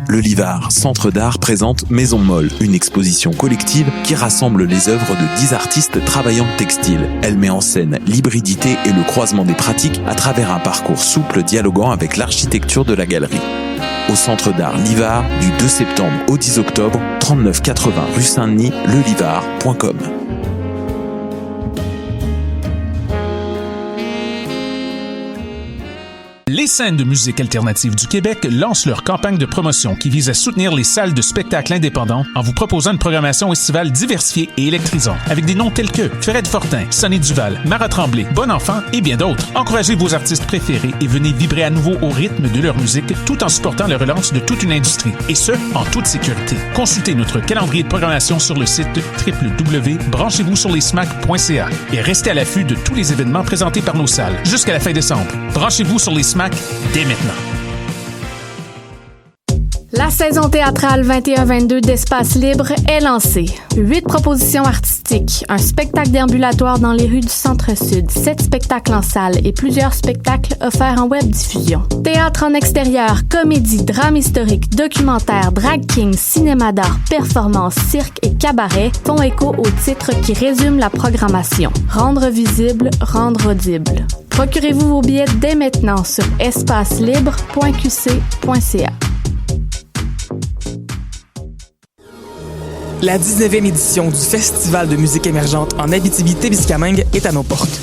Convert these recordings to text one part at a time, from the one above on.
Le Livard, Centre d'art, présente Maison Molle, une exposition collective qui rassemble les œuvres de 10 artistes travaillant le textile. Elle met en scène l'hybridité et le croisement des pratiques à travers un parcours souple dialoguant avec l'architecture de la galerie. Au Centre d'art Livard, du 2 septembre au 10 octobre, 3980 rue Saint-Denis, lelivard.com. Les scènes de musique alternative du Québec lancent leur campagne de promotion qui vise à soutenir les salles de spectacles indépendants en vous proposant une programmation estivale diversifiée et électrisante avec des noms tels que Fred Fortin, Sonny Duval, Mara Tremblay, Bon Enfant et bien d'autres. Encouragez vos artistes préférés et venez vibrer à nouveau au rythme de leur musique tout en supportant la relance de toute une industrie et ce, en toute sécurité. Consultez notre calendrier de programmation sur le site www.branchez-vous-sur-les-smac.ca et restez à l'affût de tous les événements présentés par nos salles jusqu'à la fin décembre. Branchez-vous sur les SMAC dès maintenant. La saison théâtrale 21-22 d'Espace Libre est lancée. 8 propositions artistiques, un spectacle déambulatoire dans les rues du Centre-Sud, 7 spectacles en salle et plusieurs spectacles offerts en web diffusion. Théâtre en extérieur, comédie, drame historique, documentaire, drag king, cinéma d'art, performance, cirque et cabaret font écho aux titres qui résument la programmation. Rendre visible, rendre audible. Procurez-vous vos billets dès maintenant sur espacelibre.qc.ca. La 19e édition du Festival de musique émergente en Abitibi-Témiscamingue est à nos portes.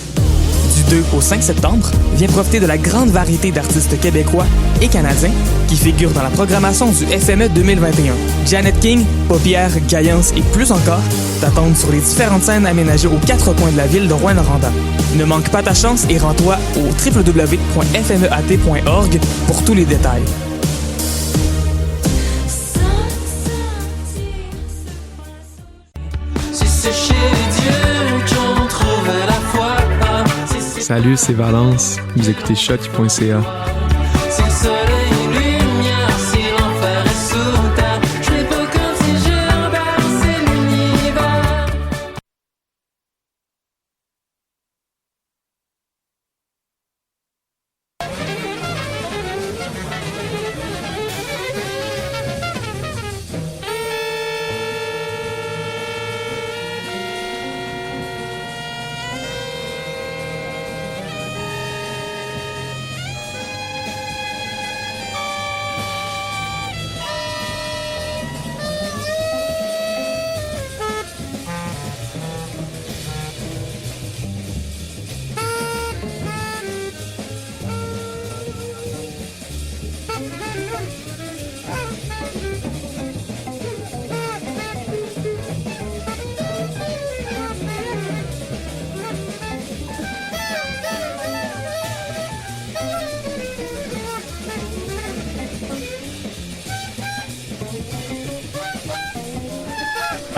Du 2 au 5 septembre, viens profiter de la grande variété d'artistes québécois et canadiens qui figurent dans la programmation du FME 2021. Janet King, Paupières, Gaillance et plus encore t'attendent sur les différentes scènes aménagées aux 4 coins de la ville de Rouyn-Noranda. Ne manque pas ta chance et rends-toi au www.fmeat.org pour tous les détails. Salut, c'est Valence. Vous écoutez Shot.ca.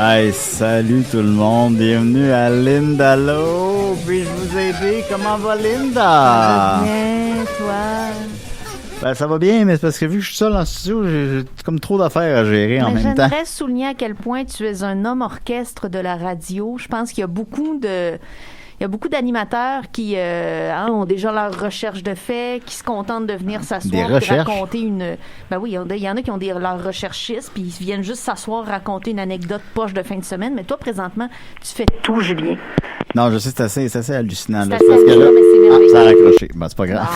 Hey, salut tout le monde, bienvenue à Lindalo. Puis-je vous aider? Comment va Linda? Ça va bien, toi? Ben, ça va bien, mais c'est parce que vu que je suis seul en studio, j'ai comme trop d'affaires à gérer en même temps. J'aimerais souligner à quel point tu es un homme orchestre de la radio. Je pense qu'il y a beaucoup d'animateurs qui ont déjà leur recherche de faits, qui se contentent de venir s'asseoir et raconter une... Ben oui, il y en a qui ont leurs recherchistes, puis ils viennent juste s'asseoir, raconter une anecdote poche de fin de semaine. Mais toi, présentement, tu fais tout, Julien. Non, je sais, c'est assez hallucinant. C'est assez hallucinant, mais c'est merveilleux. ça a raccroché. Ben, c'est pas grave.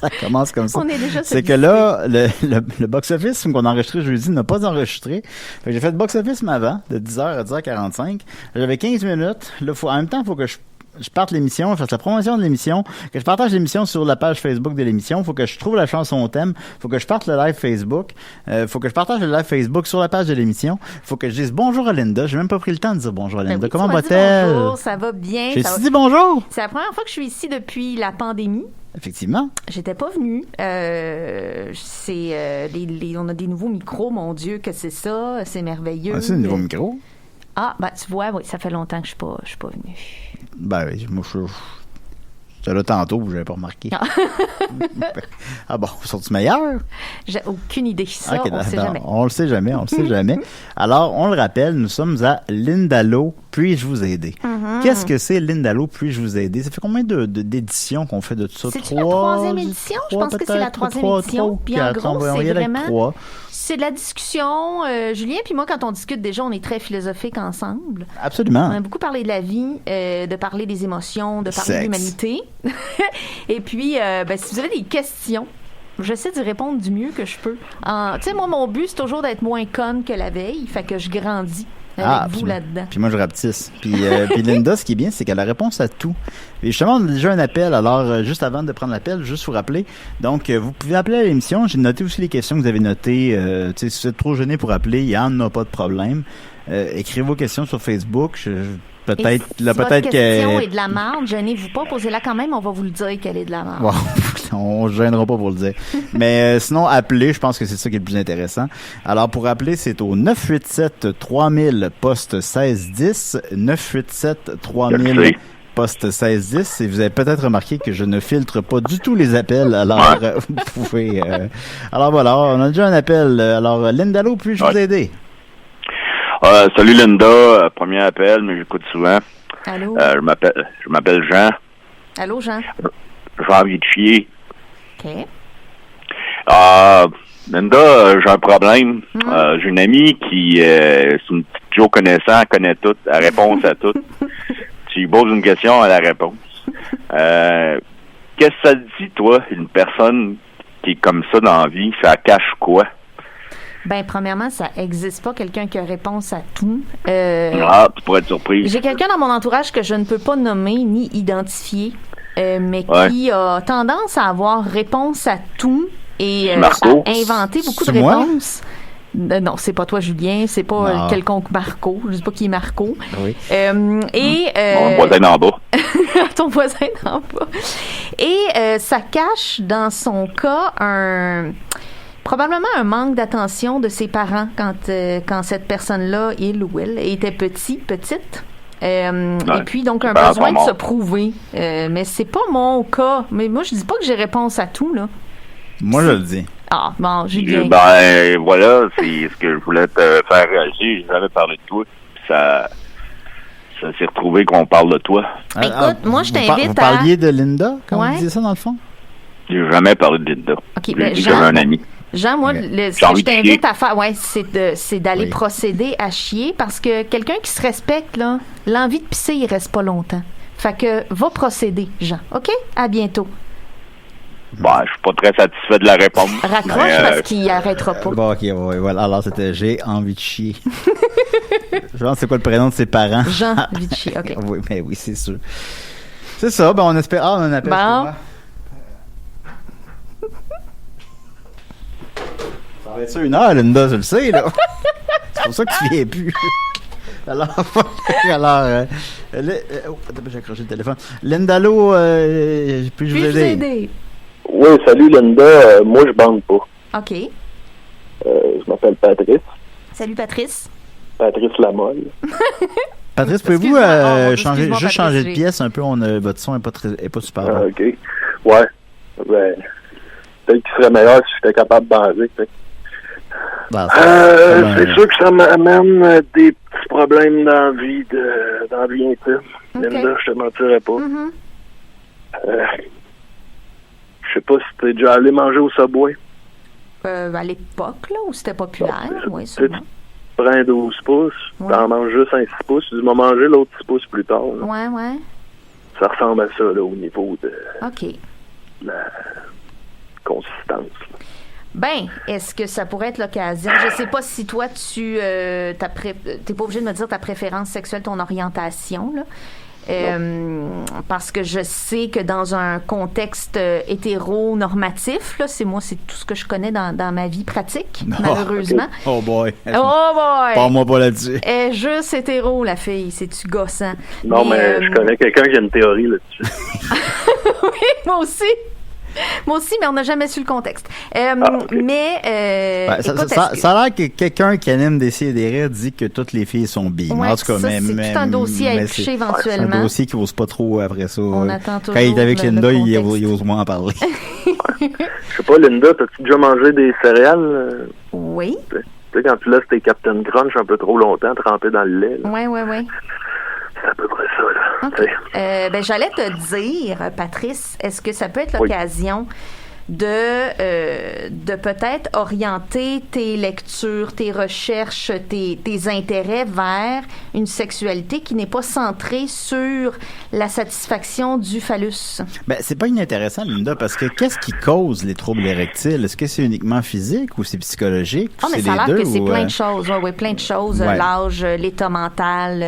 Ça commence comme ça. On est déjà c'est que là, le box-office qu'on a enregistré jeudi n'a pas enregistré. Fait que j'ai fait le box-office avant, de 10h à 10h45. J'avais 15 minutes. Là, en même temps, il faut que je parte l'émission, je fasse la promotion de l'émission, que je partage l'émission sur la page Facebook de l'émission. Faut que je trouve la chanson thème. Faut que je parte le live Facebook. Faut que je partage le live Facebook sur la page de l'émission. Faut que je dise bonjour à Linda. J'ai même pas pris le temps de dire bonjour à Linda. Oui, comment va-t-elle? Bonjour, ça va bien. J'ai dit bonjour. C'est la première fois que je suis ici depuis la pandémie. Effectivement. J'étais pas venue. On a des nouveaux micros, mon Dieu, que c'est ça. C'est merveilleux. Ah, c'est un nouveau micro? Ah, ben tu vois, oui, ça fait longtemps que je suis pas venue. Ben oui, moi, je J'étais là tantôt, je n'avais pas remarqué. Ah bon, sont-ils meilleurs? J'ai aucune idée. Ça, okay, on le sait jamais. On le sait jamais. Alors, on le rappelle, nous sommes à Lindalo, puis-je vous aider? Mm-hmm. Qu'est-ce que c'est Lindalo, puis-je vous aider? Ça fait combien d'éditions qu'on fait de tout ça? C'est-tu la troisième édition? Je pense que c'est la troisième édition. Puis en gros, c'est vraiment... C'est de la discussion. Julien puis moi, quand on discute, déjà, on est très philosophiques ensemble. Absolument. On a beaucoup parlé de la vie, de parler des émotions, de parler de l'humanité. Et puis, si vous avez des questions, j'essaie d'y répondre du mieux que je peux. Tu sais, moi, mon but, c'est toujours d'être moins conne que la veille. Fait que je grandis avec vous là-dedans. Puis moi, je rapetisse. Puis Linda, ce qui est bien, c'est qu'elle a réponse à tout. Et justement, on a déjà un appel. Alors, juste avant de prendre l'appel, juste vous rappeler. Donc, vous pouvez appeler à l'émission. J'ai noté aussi les questions que vous avez notées. Si vous êtes trop gêné pour appeler, il n'y en a pas de problème. Écrivez vos questions sur Facebook. Peut-être si votre question est de la merde, gênez-vous pas, posez-la quand même, on va vous le dire qu'elle est de la merde. Wow, on ne gênera pas pour le dire. Mais sinon, appelez, je pense que c'est ça qui est le plus intéressant. Alors, pour appeler, c'est au 987-3000 poste 1610, 987-3000 poste 1610. Et vous avez peut-être remarqué que je ne filtre pas du tout les appels, alors vous pouvez... Alors voilà, on a déjà un appel. Alors, Lindalo, puis-je vous aider? Salut Linda, premier appel, mais j'écoute souvent. Allô? Je m'appelle Jean. Allô, Jean? J'ai envie de chier. OK. Linda, j'ai un problème. J'ai une amie qui, c'est une petite Joe connaissant, elle connaît tout, elle répond à tout. Tu lui poses une question, elle a la réponse. Qu'est-ce que ça te dit, toi, une personne qui est comme ça dans la vie, ça cache quoi? Ben, premièrement, ça n'existe pas quelqu'un qui a réponse à tout. Tu pourrais être surprise. J'ai quelqu'un dans mon entourage que je ne peux pas nommer ni identifier, mais qui a tendance à avoir réponse à tout et à inventer beaucoup de réponses. Non, c'est pas toi, Julien. C'est pas quelconque Marco. Je sais pas qui est Marco. Oui. Mon voisin d'en bas. Ton voisin d'en bas. Et ça cache, dans son cas, probablement un manque d'attention de ses parents quand cette personne-là, il ou elle, était petite. Et puis, donc, un besoin de se prouver. Mais c'est pas mon cas. Mais moi, je dis pas que j'ai réponse à tout, là. Moi, je le dis. Ah, bon, Julien. Ben, voilà, c'est ce que je voulais te faire réagir. J'ai jamais parlé de toi. Ça s'est retrouvé qu'on parle de toi. Écoute, moi, je t'invite Vous parliez de Linda, quand vous disiez ça, dans le fond? J'ai jamais parlé de Linda. OK, j'ai dit que j'avais un ami. Jean, moi, ce que je t'invite à faire, c'est d'aller procéder à chier, parce que quelqu'un qui se respecte, là, l'envie de pisser, il reste pas longtemps. Fait que, va procéder, Jean. OK? À bientôt. Bon, je suis pas très satisfait de la réponse. Raccroche parce qu'il arrêtera pas. Bon, OK, voilà. Alors, c'était j'ai envie de chier. Je pense c'est quoi le prénom de ses parents? Jean envie de chier, OK. Oui, mais oui, c'est sûr. C'est ça, ben on espère... on appelle. Bon. Ça va être ça 1 heure, Linda, je le sais, là. C'est pour ça que tu viens plus. Alors, j'ai accroché le téléphone. Lindalo, puis-je vous aider? Oui, salut Linda. Moi, je bande pas. OK. Je m'appelle Patrice. Salut, Patrice. Patrice Lamolle. Patrice, pouvez-vous changer de pièce un peu? Votre son n'est pas super bon. OK. Ouais. Ben, peut-être qu'il serait meilleur si j'étais capable de bander. C'est sûr que ça m'amène des petits problèmes dans la vie intime. Okay. Linda, je te mentirais pas. Je sais pas si t'es déjà allé manger au Subway. À l'époque, là, où c'était populaire, oui, sûrement. Tu prends 12 pouces, t'en manges juste un 6 pouces, tu m'as mangé l'autre 6 pouces plus tard. Là. Ouais. Ça ressemble à ça, là, au niveau de la consistance. Là. Ben, est-ce que ça pourrait être l'occasion? Je sais pas si toi, t'es pas obligé de me dire ta préférence sexuelle, ton orientation, là. Parce que je sais que dans un contexte hétéronormatif, là, c'est tout ce que je connais dans ma vie pratique, malheureusement. Oh boy! Parle-moi pas là-dessus. Elle est juste hétéro, la fille. C'est-tu gossant? Non, mais je connais quelqu'un qui a une théorie là-dessus. Oui, moi aussi. Moi aussi, mais on n'a jamais su le contexte. Okay. Mais écoute, ça a l'air que quelqu'un qui anime des CDR dit que toutes les filles sont billes. Ouais, en tout cas, c'est tout un dossier à éplucher éventuellement. C'est un dossier qui n'ose pas trop après ça. On attend toujours. Quand il est avec Linda, il ose moins en parler. Je sais pas, Linda, t'as-tu déjà mangé des céréales? Oui. Tu sais, quand tu laisses tes Captain Crunch un peu trop longtemps trempés dans le lait. Oui. C'est à peu près ça, là. Okay. J'allais te dire, Patrice, est-ce que ça peut être l'occasion de peut-être orienter tes lectures, tes recherches, tes intérêts vers une sexualité qui n'est pas centrée sur la satisfaction du phallus? Ben, c'est pas inintéressant, Linda, parce que qu'est-ce qui cause les troubles érectiles? Est-ce que c'est uniquement physique ou c'est psychologique? Ah, mais ça a l'air que c'est plein de choses. Oui, plein de choses. Ouais. L'âge, l'état mental,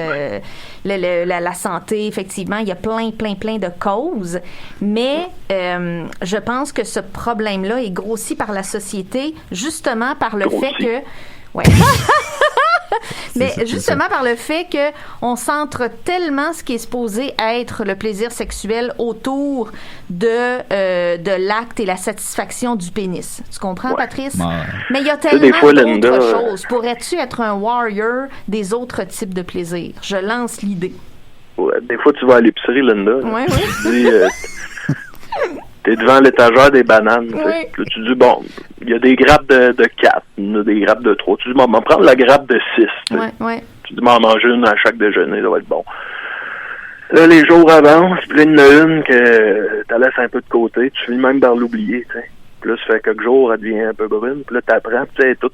la santé, effectivement. Il y a plein de causes. Mais je pense que ce problème-là est grossi par la société, justement par le fait que... Ouais. Mais justement par le fait que on centre tellement ce qui est supposé être le plaisir sexuel autour de l'acte et la satisfaction du pénis. Tu comprends, Patrice? Ouais. Mais il y a tellement d'autres choses. Pourrais-tu être un warrior des autres types de plaisirs? Je lance l'idée. Ouais, des fois, tu vas à l'épicerie, Linda. Oui. Tu dis... T'es devant l'étagère des bananes. Oui. Puis là, tu dis, bon, il y a des grappes de 4, il y a des grappes de 3. Tu dis, bon, prendre la grappe de 6. Ouais. Tu dis, m'en manger une à chaque déjeuner, ça va être bon. Là, les jours avancent, puis là, il y en a une que tu laisses un peu de côté. Tu finis même par l'oublier, tu sais. Puis là, ça fait quelques jours, elle devient un peu brune. Puis là, t'apprends, puis elle est toute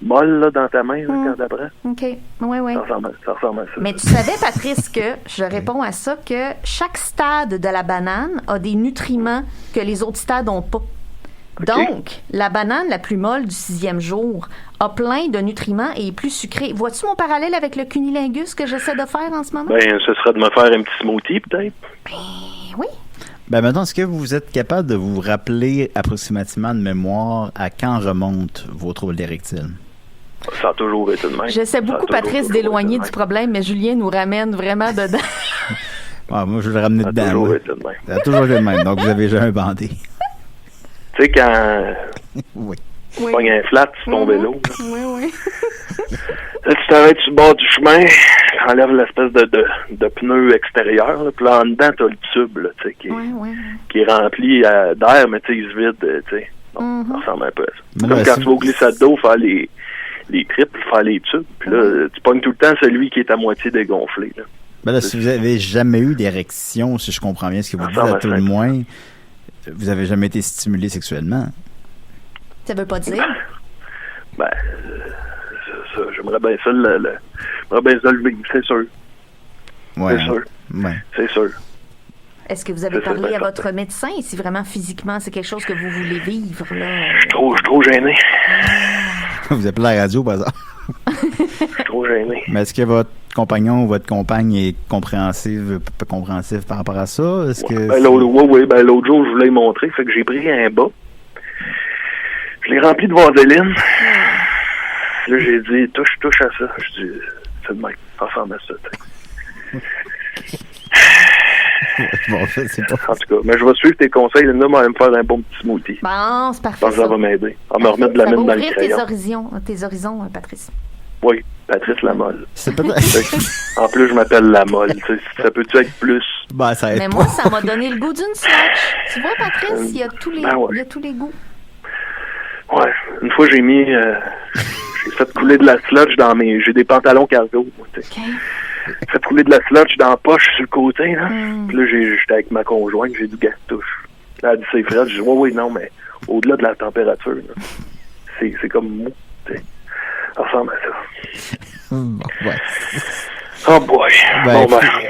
molle là, dans ta main là, quand t'apprends. OK. Oui. Ça ressemble à ça. Mais tu savais, Patrice, que je réponds à ça, que chaque stade de la banane a des nutriments que les autres stades n'ont pas. Okay. Donc, la banane la plus molle du 6e jour a plein de nutriments et est plus sucrée. Vois-tu mon parallèle avec le cunilingus que j'essaie de faire en ce moment? Ben, ce serait de me faire un petit smoothie, peut-être. Ben, oui. Ben, maintenant, est-ce que vous êtes capable de vous rappeler approximativement de mémoire à quand remontent vos troubles érectiles? Ça a toujours été de même. J'essaie beaucoup, Patrice, d'éloigner du problème, mais Julien nous ramène vraiment dedans. Moi, je vais le ramener dedans. Ça a toujours été de même. Ça a toujours été de même, donc vous avez jamais bandé. Tu sais, quand tu pognes un flat sur ton vélo, oui. Là, tu t'arrêtes sur le bord du chemin, tu enlèves l'espèce de pneu extérieur, là, puis là, en dedans, t'as le tube, là, tu sais, qui est rempli d'air, mais tu sais, il se vide, tu sais. Ça ressemble un peu à ça. Comme quand tu vas au glissade d'eau faire les triples, faire les tubes, puis là, tu pognes tout le temps celui qui est à moitié dégonflé, là. Ben là, si vous avez jamais eu d'érection, si je comprends bien ce que vous dites, à tout le moins, vous avez jamais été stimulé sexuellement. Ça veut pas dire? Ben, ça, j'aimerais bien ça le vivre, c'est sûr. Ouais. C'est sûr. Ouais. C'est sûr. Est-ce que vous avez parlé à votre médecin si vraiment physiquement c'est quelque chose que vous voulez vivre, là? Je suis trop gêné. Vous appelez la radio, par exemple? Je suis trop gêné. Mais est-ce que votre compagnon ou votre compagne est compréhensif par rapport à ça? Est-ce que l'autre jour, je voulais lui montrer, fait que j'ai pris un bas. Je l'ai rempli de vaseline. Là, j'ai dit, touche à ça. Je dis, c'est de même, ça ressemble à ça. Bon, c'est pas... En tout cas, mais je vais suivre tes conseils. Linda va me faire un bon petit smoothie. Bon, c'est parfait. Ça va m'aider. On va me remettre de la mine dans le crayon. Tes horizons, Patrice. Oui, Patrice Lamolle. C'est peut-être... En plus, je m'appelle Lamolle. Ça peut-tu être plus? Ben, ça mais moi, ça m'a donné le goût d'une slotch. Tu vois, Patrice, il y a tous les goûts. Ouais. Une fois, j'ai mis... j'ai fait couler de la slotch dans mes... J'ai des pantalons cargo. OK. J'ai fait couler de la slotch dans la poche sur le côté, là. Puis là, j'étais avec ma conjointe, j'ai dit, gars, touche. Là, elle a dit, c'est frais. J'ai dit, oui, non, mais au-delà de la température, là, c'est comme mou, tu sais. Ça ressemble à ça. Ouais. Oh boy.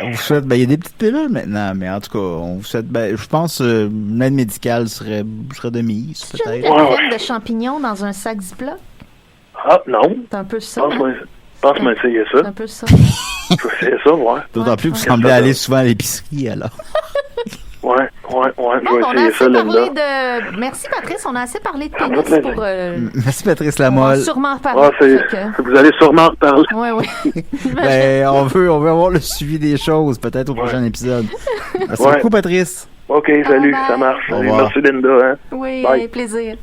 On vous souhaite, il y a des petites pilules maintenant, mais en tout cas, on vous souhaite, je pense, une aide médicale serait de mise, peut-être. Tu as une crème de champignons dans un sac Ziploc? Ah, non. C'est un peu ça. Je pense m'essayer ça. C'est un peu ça. Je vais essayer ça, ouais. D'autant plus que vous semblez aller souvent à l'épicerie, alors. Ouais, je vais essayer ça, Linda. Merci, Patrice, on a assez parlé de pénis pour... Merci, Patrice Lamolle. On va sûrement reparler. Vous allez sûrement reparler. Oui. On veut avoir le suivi des choses, peut-être au prochain épisode. Merci beaucoup, Patrice. OK, salut, ça marche. Merci, Linda. Hein? Oui, bye. Plaisir.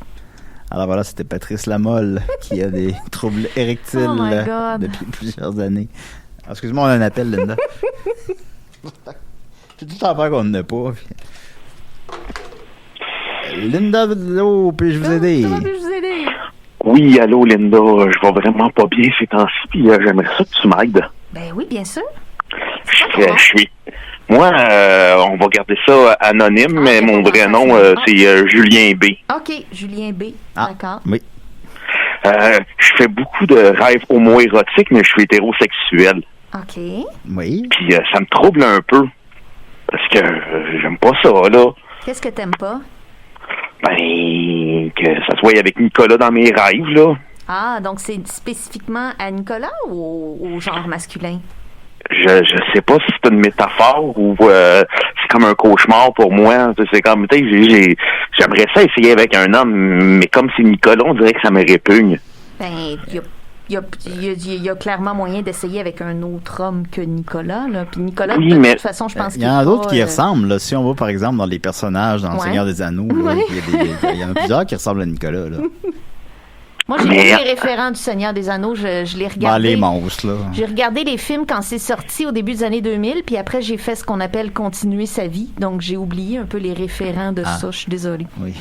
Alors voilà, c'était Patrice Lamolle qui a des troubles érectiles depuis plusieurs années. Alors, excuse-moi, on a un appel, Linda. J'ai tout le temps peur qu'on n'en ait pas. Linda, allô, puis-je vous aider? Comment puis-je vous aider? Oui, allô, Linda. Je vais vraiment pas bien ces temps-ci, puis j'aimerais ça que tu m'aides. Ben oui, bien sûr. Je suis. Moi, on va garder ça anonyme, mais mon vrai nom, c'est Julien B. OK, Julien B. D'accord. Oui. Je fais beaucoup de rêves homo-érotiques, mais je suis hétérosexuel. OK. Oui. Puis ça me trouble un peu, parce que j'aime pas ça, là. Qu'est-ce que t'aimes pas? Ben, que ça soit avec Nicolas dans mes rêves, là. Ah, donc c'est spécifiquement à Nicolas ou au genre masculin? Je sais pas si c'est une métaphore ou c'est comme un cauchemar pour moi. C'est comme, tu sais, j'aimerais ça essayer avec un homme, mais comme c'est Nicolas, on dirait que ça me répugne. Ben, il y a clairement moyen d'essayer avec un autre homme que Nicolas, là. Puis Nicolas, oui, de toute façon, je pense qu'il y en a d'autres qui ressemblent, là. Si on va, par exemple, dans les personnages dans Le Seigneur des Anneaux, là, il y en a plusieurs qui ressemblent à Nicolas, là. Moi, j'ai vu les référents du Seigneur des Anneaux, je les regardais. Les monstres, là. J'ai regardé les films quand c'est sorti au début des années 2000, puis après, j'ai fait ce qu'on appelle continuer sa vie. Donc, j'ai oublié un peu les référents de ça. Je suis désolée. Oui.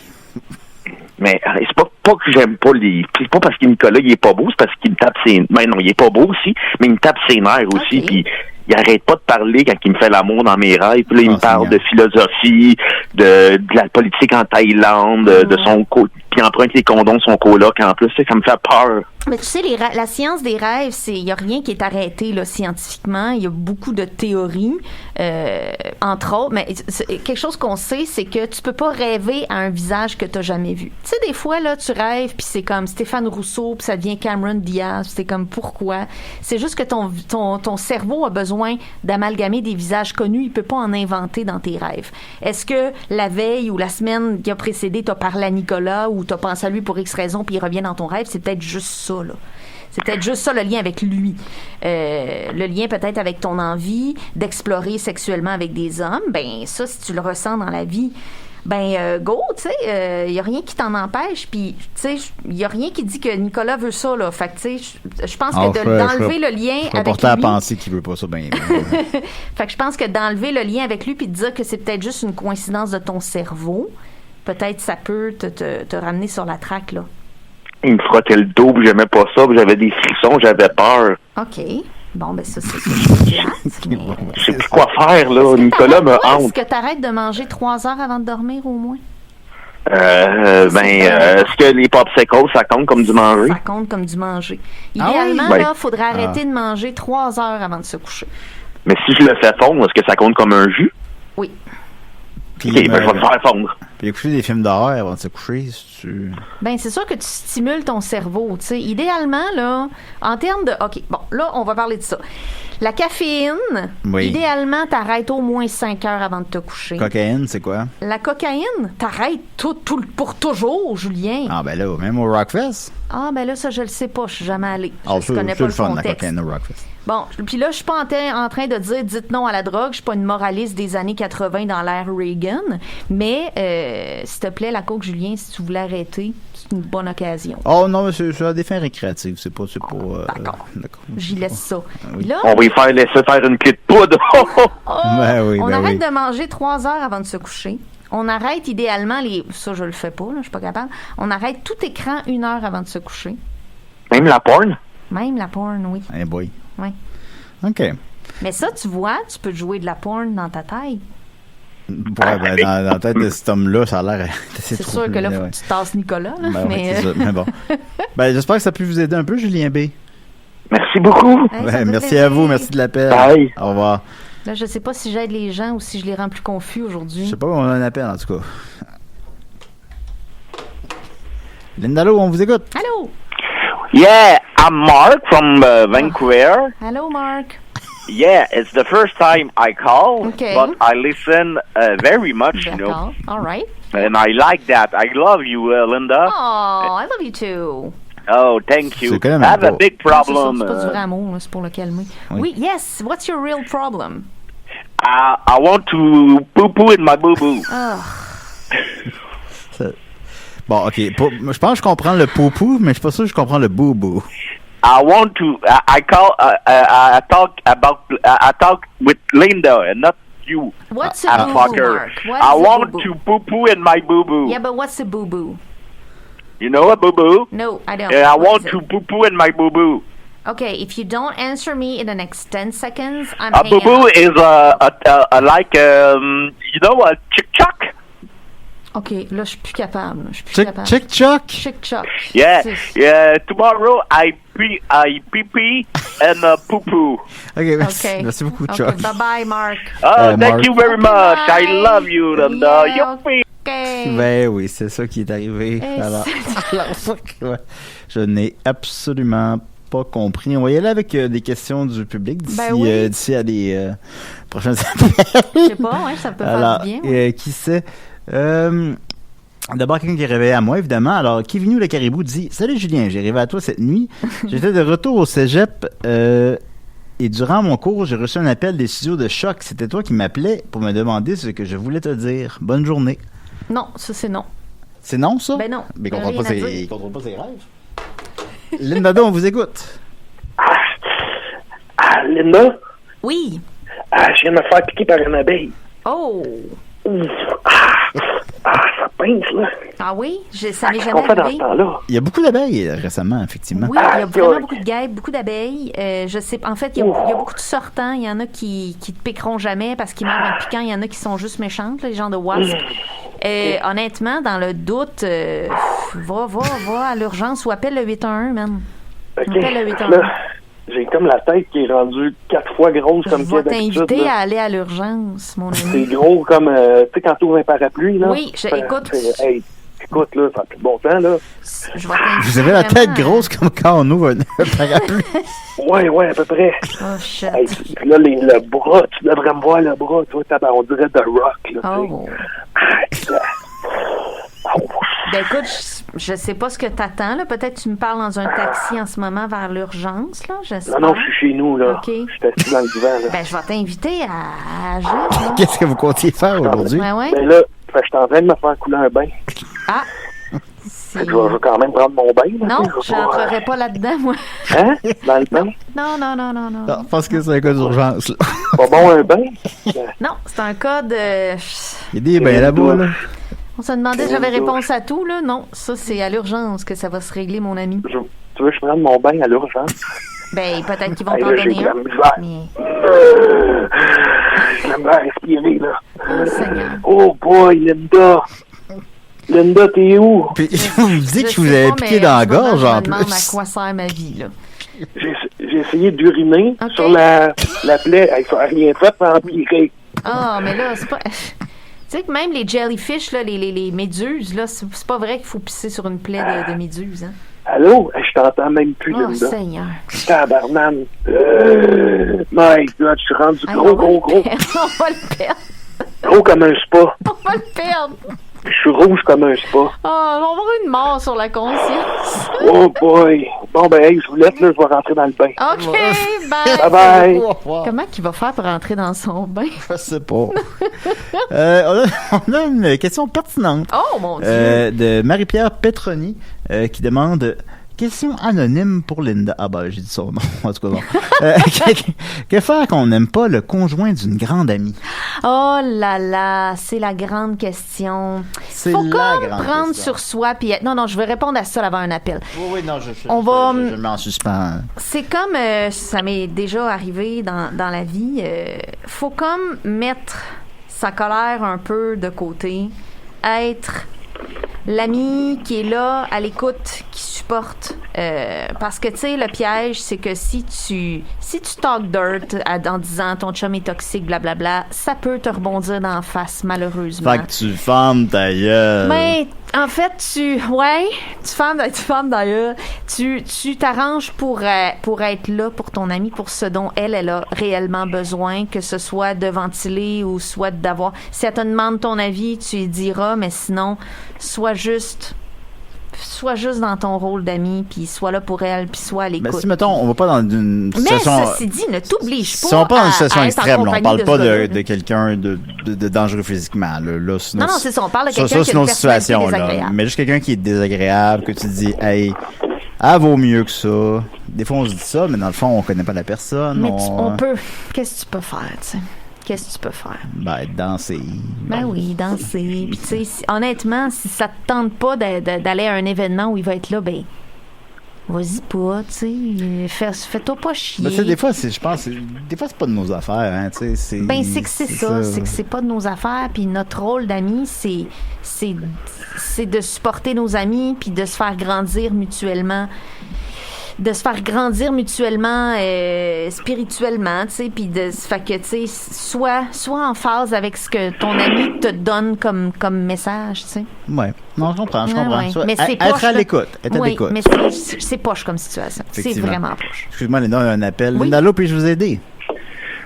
Mais c'est pas que j'aime pas les... C'est pas parce que Nicolas, il est pas beau, c'est parce qu'il me tape ses... Ben non, il est pas beau aussi, mais il me tape ses nerfs aussi, puis il arrête pas de parler quand il me fait l'amour dans mes rêves. Puis là, il me parle de philosophie, de la politique en Thaïlande, de son... Puis il emprunte les condoms de son coloc en plus. Ça me fait peur. Mais tu sais, la science des rêves, il n'y a rien qui est arrêté là, scientifiquement. Il y a beaucoup de théories, entre autres. Mais quelque chose qu'on sait, c'est que tu peux pas rêver à un visage que tu n'as jamais vu. Tu sais, des fois, là, tu rêves, puis c'est comme Stéphane Rousseau, puis ça devient Cameron Diaz, puis c'est comme pourquoi? C'est juste que ton cerveau a besoin d'amalgamer des visages connus. Il peut pas en inventer dans tes rêves. Est-ce que la veille ou la semaine qui a précédé, tu as parlé à Nicolas ou tu as pensé à lui pour X raison, puis il revient dans ton rêve? C'est peut-être juste ça. Là. C'est peut-être juste ça le lien avec lui. Le lien peut-être avec ton envie d'explorer sexuellement avec des hommes. Ben ça, si tu le ressens dans la vie, go, tu sais, il y a rien qui t'en empêche. Puis, tu sais, il y a rien qui dit que Nicolas veut ça, là. Fait que, tu sais, je pense que d'enlever le lien avec lui... porter à penser qu'il veut pas ça bien. Fait que je pense que d'enlever le lien avec lui puis de dire que c'est peut-être juste une coïncidence de ton cerveau, peut-être ça peut te ramener sur la traque, là. Il me frottait le dos, puis j'aimais pas ça, puis j'avais des frissons, j'avais peur. OK. Bon, ben ça, c'est plate. Je sais plus quoi faire, là. Nicolas me hante. Est-ce que tu arrêtes de manger 3 heures avant de dormir, au moins? Est-ce que les popsicles, ça compte comme du manger? Ça compte comme du manger. Idéalement, là, il faudrait arrêter de manger 3 heures avant de se coucher. Mais si je le fais fondre, est-ce que ça compte comme un jus? Oui. Puis, OK, je vais le faire fondre. Puis écouter des films d'horreur avant de se coucher, Ben, c'est sûr que tu stimules ton cerveau, tu sais. Idéalement, là, en termes de... OK, bon, là, on va parler de ça. La caféine, idéalement, t'arrêtes au moins 5 heures avant de te coucher. Cocaïne, c'est quoi? La cocaïne, t'arrêtes pour toujours, Julien. Ah, ben là, même au Rockfest? Ah, ben là, ça, je le sais pas, je suis jamais allée. Je connais pas le fun, la cocaïne au Rockfest. Bon, puis là, je suis pas en train de dire dites non à la drogue. Je suis pas une moraliste des années 80 dans l'ère Reagan. Mais, s'il te plaît, la coke, Julien, si tu voulais arrêter, c'est une bonne occasion. Oh non, mais c'est à des fins récréatives. C'est pas. D'accord. J'y laisse ça. Là, on va y laisser faire une clé de poudre. On arrête de manger 3 heures avant de se coucher. On arrête idéalement ça, je le fais pas, là, je suis pas capable. On arrête tout écran 1 heure avant de se coucher. Même la porn? Même la porn, oui. Eh boy. Oui. OK. Mais ça, tu vois, tu peux jouer de la porn dans ta tête. Ouais, ben, dans la tête de cet homme-là, ça a l'air assez C'est sûr que là, faut que tu tasses Nicolas. Là, mais... c'est ça. Mais bon. Ben, j'espère que ça a pu vous aider un peu, Julien B. Merci beaucoup. Merci à vous, merci de l'appel. Bye. Au revoir. Là, je sais pas si j'aide les gens ou si je les rends plus confus aujourd'hui. Je sais pas, on a un appel en tout cas. Linda, allô, on vous écoute. Allô. Yeah, I'm Mark from Vancouver. Hello, Mark. Yeah, it's the first time I call, okay. But I listen very much, you know. All right. And I like that. I love you, Linda. Oh, I love you too. Oh, thank you. I have a big problem. C'est pas du vrai amour, c'est pour le calmer. Oui, yes. What's your real problem? I want to poo-poo in my boo-boo. Bon, OK. Je pense que je comprends le poo-poo, mais je suis pas sûr que je comprends le boo-boo. I want to. I talk with Linda and not you. What's a boo-boo, Mark? I want to poo-poo in my boo-boo. Yeah, but what's a boo-boo? You know a boo-boo? No, I don't. I want to poo-poo in my boo-boo. Okay, if you don't answer me in the next 10 seconds, I'm a boo-boo up. is like you know a chick-chock. OK, là, je suis plus capable. Chick-chock? Chick-chock. Yeah. Tomorrow, I pee-pee and poo-poo. OK, merci beaucoup, Chuck. Okay, bye-bye, Mark. Thank you very much. Bye. I love you. Youppie. Okay. Ben oui, c'est ça qui est arrivé. Alors, je n'ai absolument pas compris. On va y aller avec des questions du public d'ici à des prochaines semaines. Je sais pas, ça peut faire du bien. Qui sait? D'abord, quelqu'un qui est réveillé à moi, évidemment. Alors, Kevinu le Caribou dit « Salut Julien, j'ai rêvé à toi cette nuit. J'étais de retour au cégep et durant mon cours, j'ai reçu un appel des studios de Choc. C'était toi qui m'appelais pour me demander ce que je voulais te dire. Bonne journée. » Non, ça c'est non. C'est non, ça? Ben non. Mais il ne contrôle pas ses rêves. Linda, on vous écoute. Linda? Oui. Je viens de me faire piquer par une abeille. Oh! Ça pince, là. Ah oui? Ça m'est jamais arrivé. Il y a beaucoup d'abeilles récemment, effectivement. Oui, il y a vraiment beaucoup de guêpes, beaucoup d'abeilles. Je sais, en fait, il y a beaucoup de sortants. Il y en a qui te piqueront jamais parce qu'ils meurent en piquant. Il y en a qui sont juste méchantes, les gens de wasp. Honnêtement, dans le doute, va à l'urgence ou appelle le 811, même. Appelle le 811. J'ai comme la tête qui est rendue 4 fois grosse comme ça. Je vais t'inviter à aller à l'urgence, mon ami. C'est gros comme, tu sais, quand tu ouvres un parapluie, là. Oui, écoute. Écoute, là, ça fait bon temps, là. Vous avez la tête grosse comme quand on ouvre un parapluie. Ouais, à peu près. Oh, shit. Puis là, le bras, tu devrais me voir le bras, toi, on dirait The Rock, là. Oh. Ben écoute, je sais pas ce que t'attends, là. Peut-être tu me parles dans un taxi en ce moment vers l'urgence, là, j'espère. Non, je suis chez nous, là. OK. Je suis assis dans le divan, là. Ben, je vais t'inviter à agir, Qu'est-ce que vous comptiez faire aujourd'hui? Ben là, je suis en train de me faire couler un bain. Ah! Je vais quand même prendre mon bain, là. Non, je n'entrerai pas là-dedans, moi. Hein? Dans le bain? Non. Je pense que c'est un cas d'urgence, là. Pas bon, un bain? Non, c'est un cas de... Il y a des bains là-bas, là. On se demandait si j'avais réponse à tout, là. Non, ça, c'est à l'urgence que ça va se régler, mon ami. Tu veux que je prenne mon bain à l'urgence? Ben, peut-être qu'ils vont t'en donner un. J'aime bien respirer, là. Oh, Seigneur. Oh boy, Linda! Linda, t'es où? Puis, vous me dites que vous avez piqué dans la gorge, en plus. Je me demande à quoi sert ma vie, là. J'ai essayé d'uriner sur la plaie. Ça n'a rien fait pour empirer. Ah, mais là, c'est pas... Tu sais que même les jellyfish, là, les méduses, là, c'est pas vrai qu'il faut pisser sur une plaie de méduses, hein? Allô? Je t'entends même plus, Linda. Oh, Seigneur. Tabarnane. My God, je suis rendu gros. On va le perdre. Gros comme un spa. On va le perdre. Je suis rouge comme un spa. Oh, on va avoir une mort sur la conscience. Oh boy. Bon, ben, hey, je vous laisse, là, je vais rentrer dans le bain. OK, bye. Bye-bye. Comment qu'il va faire pour rentrer dans son bain? Je sais pas. On a une question pertinente. Oh, mon Dieu. De Marie-Pierre Petroni qui demande... Question anonyme pour Linda. Ah ben, j'ai dit son nom. En tout cas, bon. Que faire qu'on n'aime pas le conjoint d'une grande amie? Oh là là, c'est la grande question. Faut comme prendre sur soi puis non, je vais répondre à ça avant un appel. Oui, non, je mets en suspens. C'est comme ça m'est déjà arrivé dans la vie. Faut comme mettre sa colère un peu de côté, être l'ami qui est là, à l'écoute, qui supporte. Parce que, tu sais, le piège, c'est que si tu talk dirt en disant ton chum est toxique, blablabla, ça peut te rebondir d'en face, malheureusement. Fait que tu fermes ta gueule. Mais, en fait, tu fermes d'ailleurs. Tu t'arranges pour être là pour ton amie, pour ce dont elle a réellement besoin, que ce soit de ventiler ou soit d'avoir... Si elle te demande ton avis, tu lui diras, mais sinon, sois juste sois juste dans ton rôle d'ami, puis sois là pour elle, puis sois à l'écoute. Si, mettons, on va pas dans une situation... Mais ceci dit, ne t'oblige pas. Si on va pas dans une situation extrême, là, on parle pas de quelqu'un de dangereux physiquement. Là, non, c'est ça, on parle de quelqu'un qui a une personnalité désagréable. Mais juste quelqu'un qui est désagréable, que tu dis, hey, elle vaut mieux que ça. Des fois, on se dit ça, mais dans le fond, on connaît pas la personne. Mais on peut... Qu'est-ce que tu peux faire, tu sais? Qu'est-ce que tu peux faire? Danser. Ben oui, danser. Puis tu sais, honnêtement, si ça te tente pas d'aller à un événement où il va être là, ben vas-y pas, tu sais. Fais-toi pas chier. Ben, des fois, c'est pas de nos affaires, hein, tu sais. C'est ça. C'est que c'est pas de nos affaires, puis notre rôle d'amis, c'est de supporter nos amis, puis de se faire grandir mutuellement. Spirituellement, tu sais, puis fait que, tu sais, sois en phase avec ce que ton ami te donne comme message, tu sais. Ouais. Non, je comprends. Ouais. Mais c'est être poche, à l'écoute. Mais c'est poche comme situation. C'est vraiment poche. Excuse-moi, Linda, on a un appel. Oui? Linda, allô, puis-je vous aider?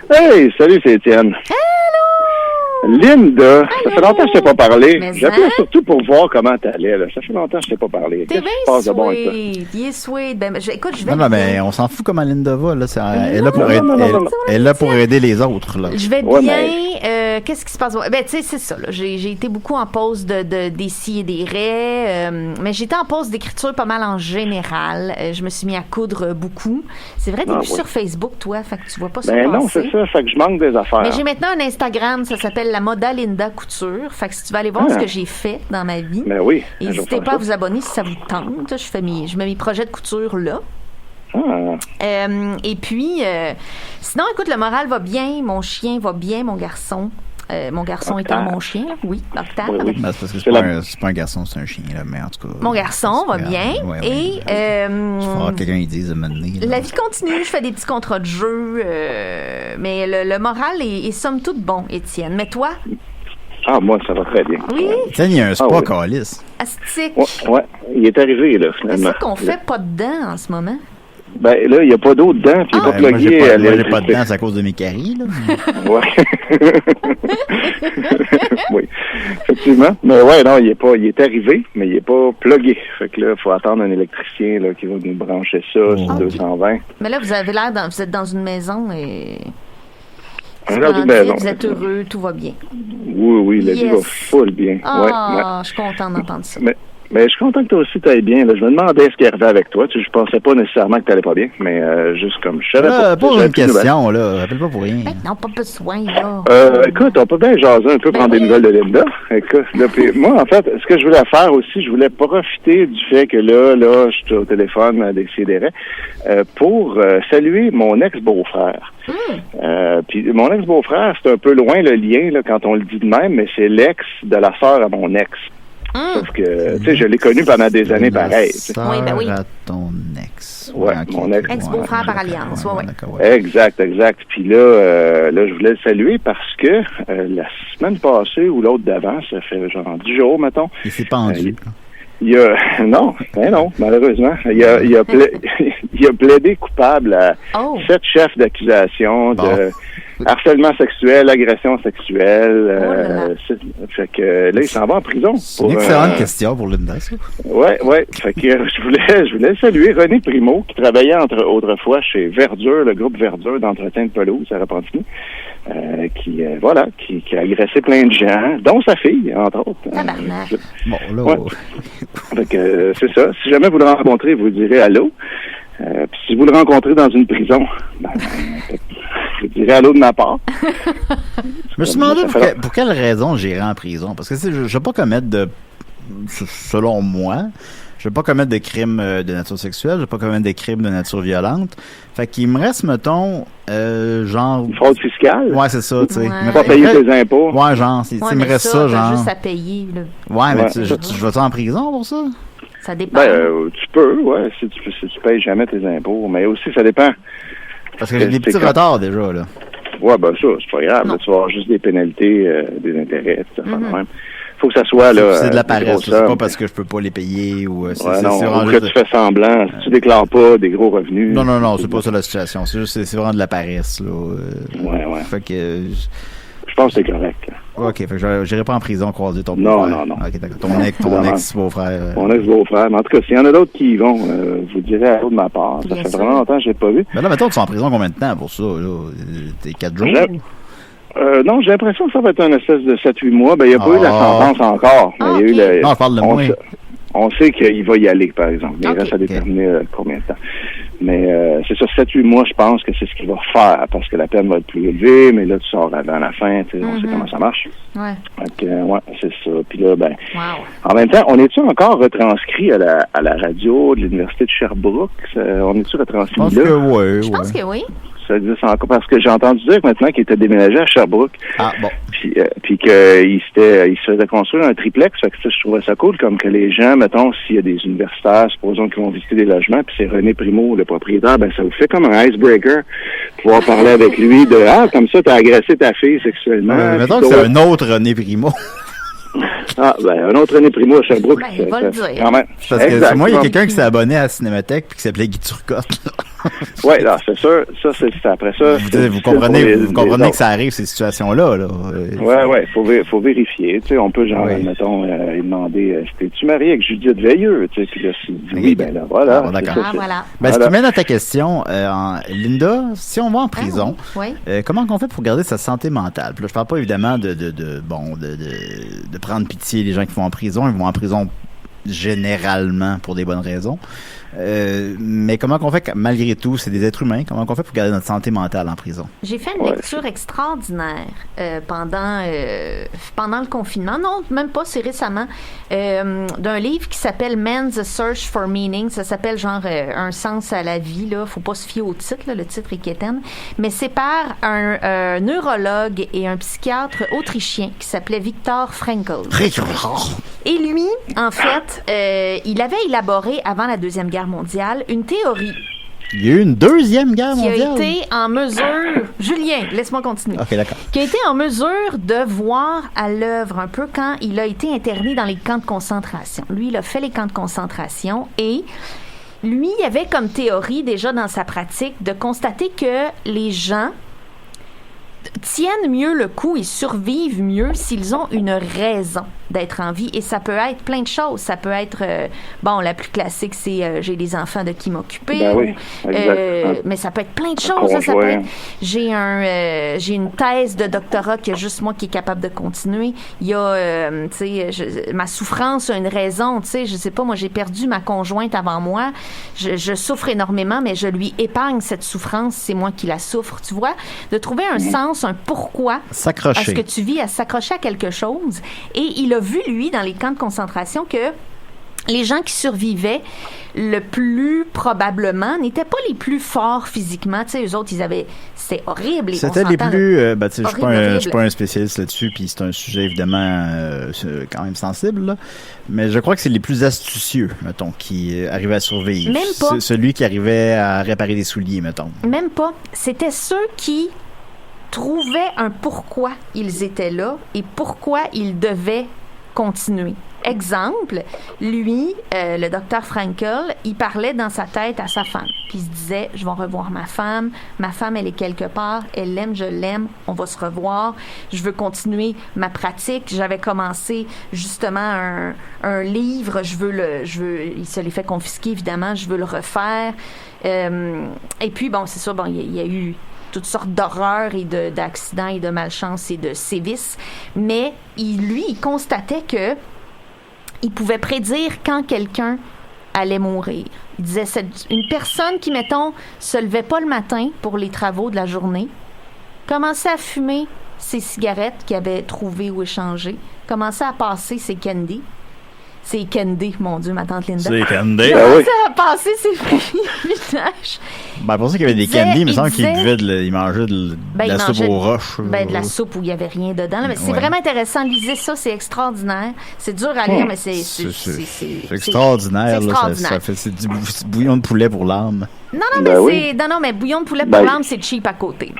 Hey, salut, c'est Étienne. Linda, ça fait longtemps que je t'ai pas parlé. J'appelais surtout pour voir comment t'allais. Là. Ça fait longtemps que je t'ai pas parlé. T'es bien sweet. Il est sweet. Ben, écoute, je vais Non, mais on s'en fout comment Linda va. Là. Elle est là pour aider les autres. Là. Je vais bien. Qu'est-ce qui se passe? Ben, tu sais, c'est ça. Là. J'ai été beaucoup en pause des si et des raies. Mais j'étais en pause d'écriture pas mal en général. Je me suis mis à coudre beaucoup. C'est vrai, t'es plus sur Facebook, toi. Fait que tu vois pas ça passer. Non, c'est ça. Fait que je manque des affaires. Mais j'ai maintenant un Instagram. Ça s'appelle la Moda Linda Couture. Fait que si tu vas aller voir ce que j'ai fait dans ma vie, n'hésitez pas à vous abonner si ça vous tente. Je mets mes projets de couture là. Et puis, sinon, écoute, le moral va bien, mon chien va bien, mon garçon. Mon garçon étant mon chien, là. Oui, Octave. Oui. Ben, c'est parce que c'est pas un garçon, c'est un chien, là, mais en tout cas. Mon garçon va bien. Et. Il faudra que quelqu'un y dise à mener. La vie continue, je fais des petits contrats de jeu, mais le moral est somme toute bon, Étienne. Mais toi? Ah, moi, ça va très bien. Oui? Étienne, il y a un spa calice. Astique. Ouais, il est arrivé, là, finalement. C'est ça qu'on fait pas dedans en ce moment? Ben là, il n'y a pas d'eau dedans, puis il n'est pas plugué à l'électricité. Moi, j'ai pas dedans, c'est à cause de mes caries, là. Ouais. Oui, effectivement. Mais ouais, non, il est arrivé, mais il n'est pas plugué. Fait que là, il faut attendre un électricien là, qui va nous brancher ça sur 220. Mais là, vous avez l'air, vous êtes dans une maison et... Vous êtes heureux, tout va bien. Oui, la vie va full bien. Je suis contente d'entendre ça. Mais je suis content que toi aussi t'ailles bien. Là. Je me demandais ce qui arrivait avec toi. Je pensais pas nécessairement que t'allais pas bien, mais juste comme je savais pas. Pose une question, là. Rappelle pas pour rien. Non, pas besoin, là. Écoute, on peut bien jaser un peu, prendre des nouvelles de Linda. Écoute, là, moi, en fait, ce que je voulais faire aussi, je voulais profiter du fait que là, je suis au téléphone à Décideret, pour saluer mon ex-beau-frère. Puis mon ex-beau-frère, c'est un peu loin le lien, là, quand on le dit de même, mais c'est l'ex de la sœur à mon ex. Sauf que, tu sais, je l'ai connu pendant des années pareilles. Oui, ben oui. À ton ex. Ouais, mon ex. Ex-beau-frère par alliance, Exact. Puis là, je voulais le saluer parce que la semaine passée ou l'autre d'avant, ça fait genre 10 jours, mettons. Il s'est pendu. Non, malheureusement. Il a plaidé coupable à 7 chefs d'accusation de harcèlement sexuel, agression sexuelle. Fait que là, il s'en va en prison. C'est une excellente question pour Linda, ça. Ouais. Fait que je voulais saluer René Primo, qui travaillait autrefois chez Verdure, le groupe Verdure d'entretien de pelouse à Repentigny. Qui a agressé plein de gens, dont sa fille, entre autres. Fait que, c'est ça. Si jamais vous le rencontrez, vous direz allô. Puis si vous le rencontrez dans une prison, je dirais allô de ma part. Je me suis demandé pour quelle raison j'irais en prison. Parce que je ne vais pas commettre selon moi, je ne vais pas commettre de crimes de nature sexuelle, je ne vais pas commettre de crimes de nature violente. Fait qu'il me reste, mettons, genre... Fraude fiscale? Ouais, c'est ça, tu sais. Ouais. Pas payer tes impôts? Ouais, genre, il me reste ça, genre... juste à payer, là. Ouais, mais je vais-tu en prison pour ça? Ça dépend. Tu peux, ouais, si tu payes jamais tes impôts. Mais aussi, ça dépend. Parce que j'ai des petits retards, déjà, là. Ouais, ça, c'est pas grave. Là, tu vas avoir juste des pénalités, des intérêts, tout ça. Même. Faut que ça soit, là... C'est de la paresse, c'est pas parce que je peux pas les payer ou... ou que tu fais semblant. Si tu déclares pas des gros revenus... Non, c'est pas ça la situation. C'est juste, c'est vraiment de la paresse, là. Ouais. Fait que... Je pense que c'est correct, là. OK, fait que j'irai pas en prison croiser ton beau-frère. Non. OK, d'accord. Ton ex-beau-frrère. Mon ex-beau-frère. Mais en tout cas, s'il y en a d'autres qui y vont, je vous dirai à l'autre de ma part. Ça fait vraiment longtemps que je l'ai pas vu. Mais là, mettons, tu es en prison combien de temps pour ça? T'es 4 jours? Non, j'ai l'impression que ça va être un espèce de 7-8 mois. Ben, il n'y a pas eu la sentence encore. Mais il y a eu non, je parle de moi. On sait qu'il va y aller, par exemple. Mais il reste à déterminer combien de temps. Mais c'est ça, 7-8 mois, je pense que c'est ce qu'il va faire, parce que la peine va être plus élevée, mais là, tu sors avant la fin, on sait comment ça marche. Ouais. Donc, c'est ça. Puis là, en même temps, on est-tu encore retranscrit à la radio de l'Université de Sherbrooke? On est-tu retranscrit là? Je pense que oui. Ça existe encore, parce que j'ai entendu dire que maintenant qu'il était déménagé à Sherbrooke. Ah, bon. Puis qu'il se faisait construire un triplex, fait que je trouvais ça cool, comme que les gens, mettons, s'il y a des universitaires, supposons qu'ils vont visiter des logements, puis c'est René Primo, le propriétaire, ça vous fait comme un icebreaker, pouvoir parler avec lui de, comme ça, t'as agressé ta fille sexuellement. Mettons que c'est un autre René Primo. Un autre René Primo à Sherbrooke. Il va le dire. Quand même. Parce que moi, il y a quelqu'un qui s'est abonné à la Cinémathèque puis qui s'appelait Guy Turcotte. Oui, là, c'est sûr. Ça, c'est après ça. Vous comprenez que ça arrive, ces situations-là, là. Oui, faut vérifier. Tu sais, on peut, mettons, lui demander, t'es-tu marié avec Judith Veilleux? Tu sais, puis là, s'il dit oui, ben là, voilà. D'accord. Ce qui mène à ta question, Linda, si on va en prison, comment on fait pour garder sa santé mentale? Puis là, je parle pas évidemment de prendre pitié des gens qui vont en prison. Ils vont en prison généralement pour des bonnes raisons. Mais comment qu'on fait, malgré tout, c'est des êtres humains, comment qu'on fait pour garder notre santé mentale en prison? J'ai fait une lecture extraordinaire pendant le confinement. Non, même pas, c'est récemment. D'un livre qui s'appelle Man's Search for Meaning. Ça s'appelle genre Un sens à la vie. Là. Faut pas se fier au titre, là. Le titre est quétaine. Mais c'est par un neurologue et un psychiatre autrichien qui s'appelait Viktor Frankl. Et lui, en fait, il avait élaboré, avant la Deuxième Guerre mondiale, une théorie. Il y a eu une Deuxième Guerre mondiale? Qui a été en mesure... Julien, laisse-moi continuer. OK, d'accord. Qui a été en mesure de voir à l'œuvre un peu quand il a été interné dans les camps de concentration. Lui, il a fait les camps de concentration et... Lui, il avait comme théorie, déjà dans sa pratique, de constater que les gens tiennent mieux le coup et survivent mieux s'ils ont une raison d'être en vie. Et ça peut être plein de choses. Ça peut être, la plus classique, c'est j'ai des enfants de qui m'occuper. Mais ça peut être plein de choses. Ça peut être, j'ai une thèse de doctorat qu'il y a juste moi qui est capable de continuer. Il y a, ma souffrance a une raison. Je sais pas, moi, j'ai perdu ma conjointe avant moi. Je souffre énormément, mais je lui épargne cette souffrance. C'est moi qui la souffre. Tu vois? De trouver un sens, un pourquoi à ce que tu vis, à s'accrocher à quelque chose. Et il a vu, lui, dans les camps de concentration, que les gens qui survivaient le plus probablement n'étaient pas les plus forts physiquement. Tu sais, eux autres, c'était horrible. C'était les plus... je suis pas un spécialiste là-dessus, puis c'est un sujet évidemment quand même sensible, là. Mais je crois que c'est les plus astucieux, mettons, qui arrivaient à survivre. Même pas. Celui qui arrivait à réparer des souliers, mettons. Même pas. C'était ceux qui trouvaient un pourquoi ils étaient là et pourquoi ils devaient continuer. Exemple, lui, le docteur Frankl, il parlait dans sa tête à sa femme. Puis il se disait, je vais revoir ma femme, elle est quelque part, elle l'aime, je l'aime, on va se revoir, je veux continuer ma pratique. J'avais commencé justement un livre, il se l'est fait confisquer évidemment, je veux le refaire. Et puis c'est ça, il y a eu toutes sortes d'horreurs et d'accidents et de malchance et de sévices, mais il constatait que il pouvait prédire quand quelqu'un allait mourir. Il disait, une personne qui, mettons, se levait pas le matin pour les travaux de la journée, commençait à fumer ses cigarettes qu'il avait trouvées ou échangées, commençait à passer ses candies. C'est Candy, mon Dieu, ma tante Linda. C'est Candy. Il commençait à passer ses visages. Pour ça qu'il y avait des candies, il me semble qu'il mangeait de la soupe aux roches. De la soupe où il n'y avait rien dedans. Là. Mais c'est vraiment intéressant. Lisez ça, c'est extraordinaire. C'est dur à lire, mais c'est extraordinaire. C'est du bouillon de poulet pour l'âme. Mais bouillon de poulet pour l'âme, c'est cheap à côté.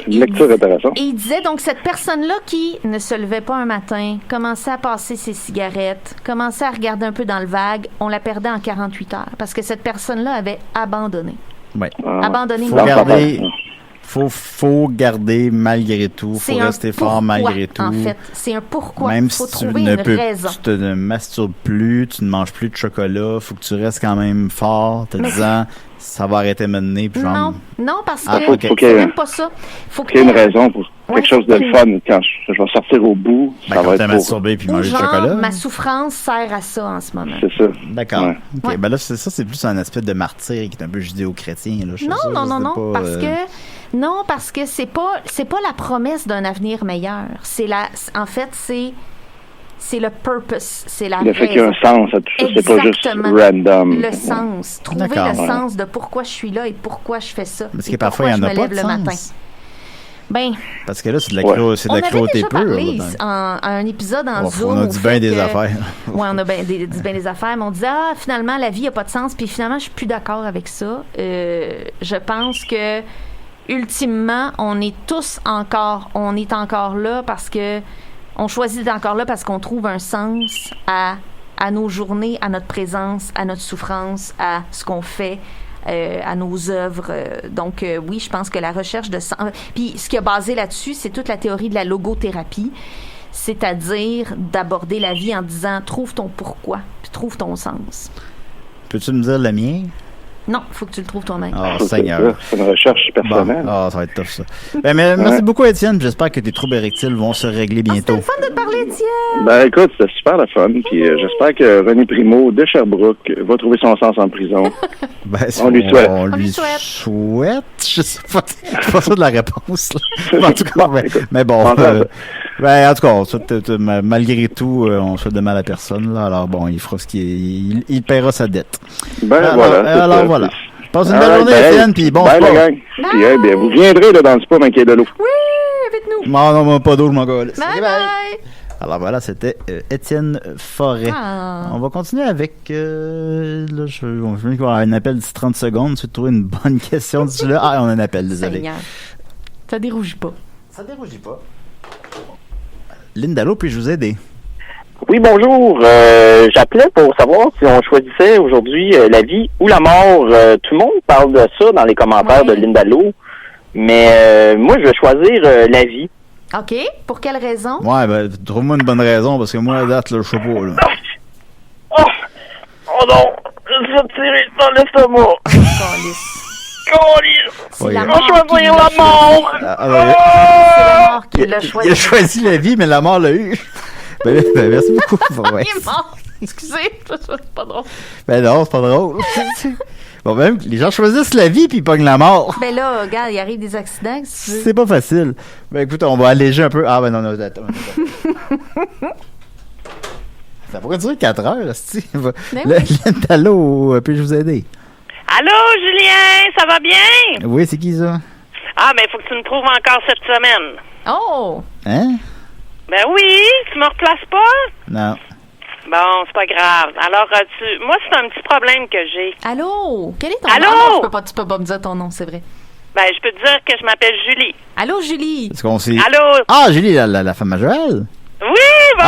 Lecture intéressante. Et il disait donc cette personne-là qui ne se levait pas un matin, commençait à passer ses cigarettes, commençait à regarder un peu dans le vague, on la perdait en 48 heures parce que cette personne-là avait abandonné. Ouais. Abandonné. Faut garder malgré tout, faut rester fort malgré tout. En fait, c'est un pourquoi. Même faut si trouver une raison. Tu te masturbes plus, tu ne manges plus de chocolat, faut que tu restes quand même fort, te disant ça va arrêter maintenant. Puis non, parce que c'est même pas ça. Faut qu'il y ait une raison pour quelque chose de fun. Quand je vais sortir au bout, ça va être masturbé puis manger du chocolat. Ma souffrance sert à ça en ce moment. C'est ça. D'accord. Ouais. OK, ben là c'est plus un aspect de martyr qui est un peu judéo-chrétien là. Non, parce que c'est pas la promesse d'un avenir meilleur. C'est le purpose, c'est la raison. Le fait qu'il y a un sens à tout ça, c'est pas juste random. Le sens. Trouver le sens de pourquoi je suis là et pourquoi je fais ça. Parce que parfois, il n'y en a pas de sens. Parce que là, c'est de la cruauté pure. On avait déjà parlé un épisode en Zoom. On a dit bien des affaires. Oui, on a dit bien des affaires, mais on disait, finalement, la vie n'a pas de sens, puis finalement, je suis plus d'accord avec ça. Je pense que, ultimement, on est encore là parce que on choisit d'être encore là parce qu'on trouve un sens à nos journées, à notre présence, à notre souffrance, à ce qu'on fait, à nos œuvres. Donc, oui, je pense que la recherche de sens... Puis, ce qui a basé là-dessus, c'est toute la théorie de la logothérapie, c'est-à-dire d'aborder la vie en disant « trouve ton pourquoi, puis trouve ton sens ». Peux-tu me dire le mien? Non, il faut que tu le trouves toi-même. Oh, Seigneur. C'est une recherche personnelle. Ça va être tough, ça. Merci beaucoup, Étienne. J'espère que tes troubles érectiles vont se régler bientôt. C'était le fun de te parler, Étienne. Écoute, c'était super le fun. Puis j'espère que René Primo de Sherbrooke va trouver son sens en prison. On lui souhaite. Je sais pas. C'est pas ça de la réponse. En tout cas, mais bon. En tout cas, malgré tout, on souhaite de mal à personne. Là. Alors bon, il fera ce qu'il il paiera sa dette. Voilà. Passe une belle journée, Étienne, puis bon sport. Puis vous viendrez là, dans le spa, manquer de l'eau. Oui, avec nous. Non, pas d'eau, je m'en gale. Bye. Alors voilà, c'était Étienne Forêt. On va continuer avec... là, je vais avoir un appel d'ici 30 secondes. Tu vas trouver une bonne question d'ici là. On a un appel, désolé. Seigneur. Ça dérougit pas. Lindalo, puis-je vous aider? Oui, bonjour. J'appelais pour savoir si on choisissait aujourd'hui la vie ou la mort. Tout le monde parle de ça dans les commentaires de Lindalo, mais moi, je vais choisir la vie. OK. Pour quelle raison? Ouais, trouve-moi une bonne raison, parce que moi, à date, là, je sais pas, là. Oh non! Je suis tiré dans l'estomac. C'est la mort. Choisir la mort! C'est la mort qui l'a choisi. Il a choisi la vie, mais la mort l'a eu. Merci beaucoup. Il est mort. Excusez, c'est pas drôle. Non, c'est pas drôle. Bon, même, les gens choisissent la vie puis ils pognent la mort. Là, regarde, il arrive des accidents. C'est pas facile. Écoute, on va alléger un peu. Non, attends. Ça pourrait durer 4 heures, Allô, puis-je vous aider? Allô, Julien, ça va bien? Oui, c'est qui ça? Mais il faut que tu me trouves encore cette semaine. Oh! Hein? Ben oui, tu me replaces pas? Non. Bon, c'est pas grave. Alors, moi, c'est un petit problème que j'ai. Allô? Quel est ton nom? Allô? Tu peux pas me dire ton nom, c'est vrai. Ben, je peux te dire que je m'appelle Julie. Allô, Julie? Est-ce qu'on sait... Allô? Julie, la femme à Joël? Oui, mais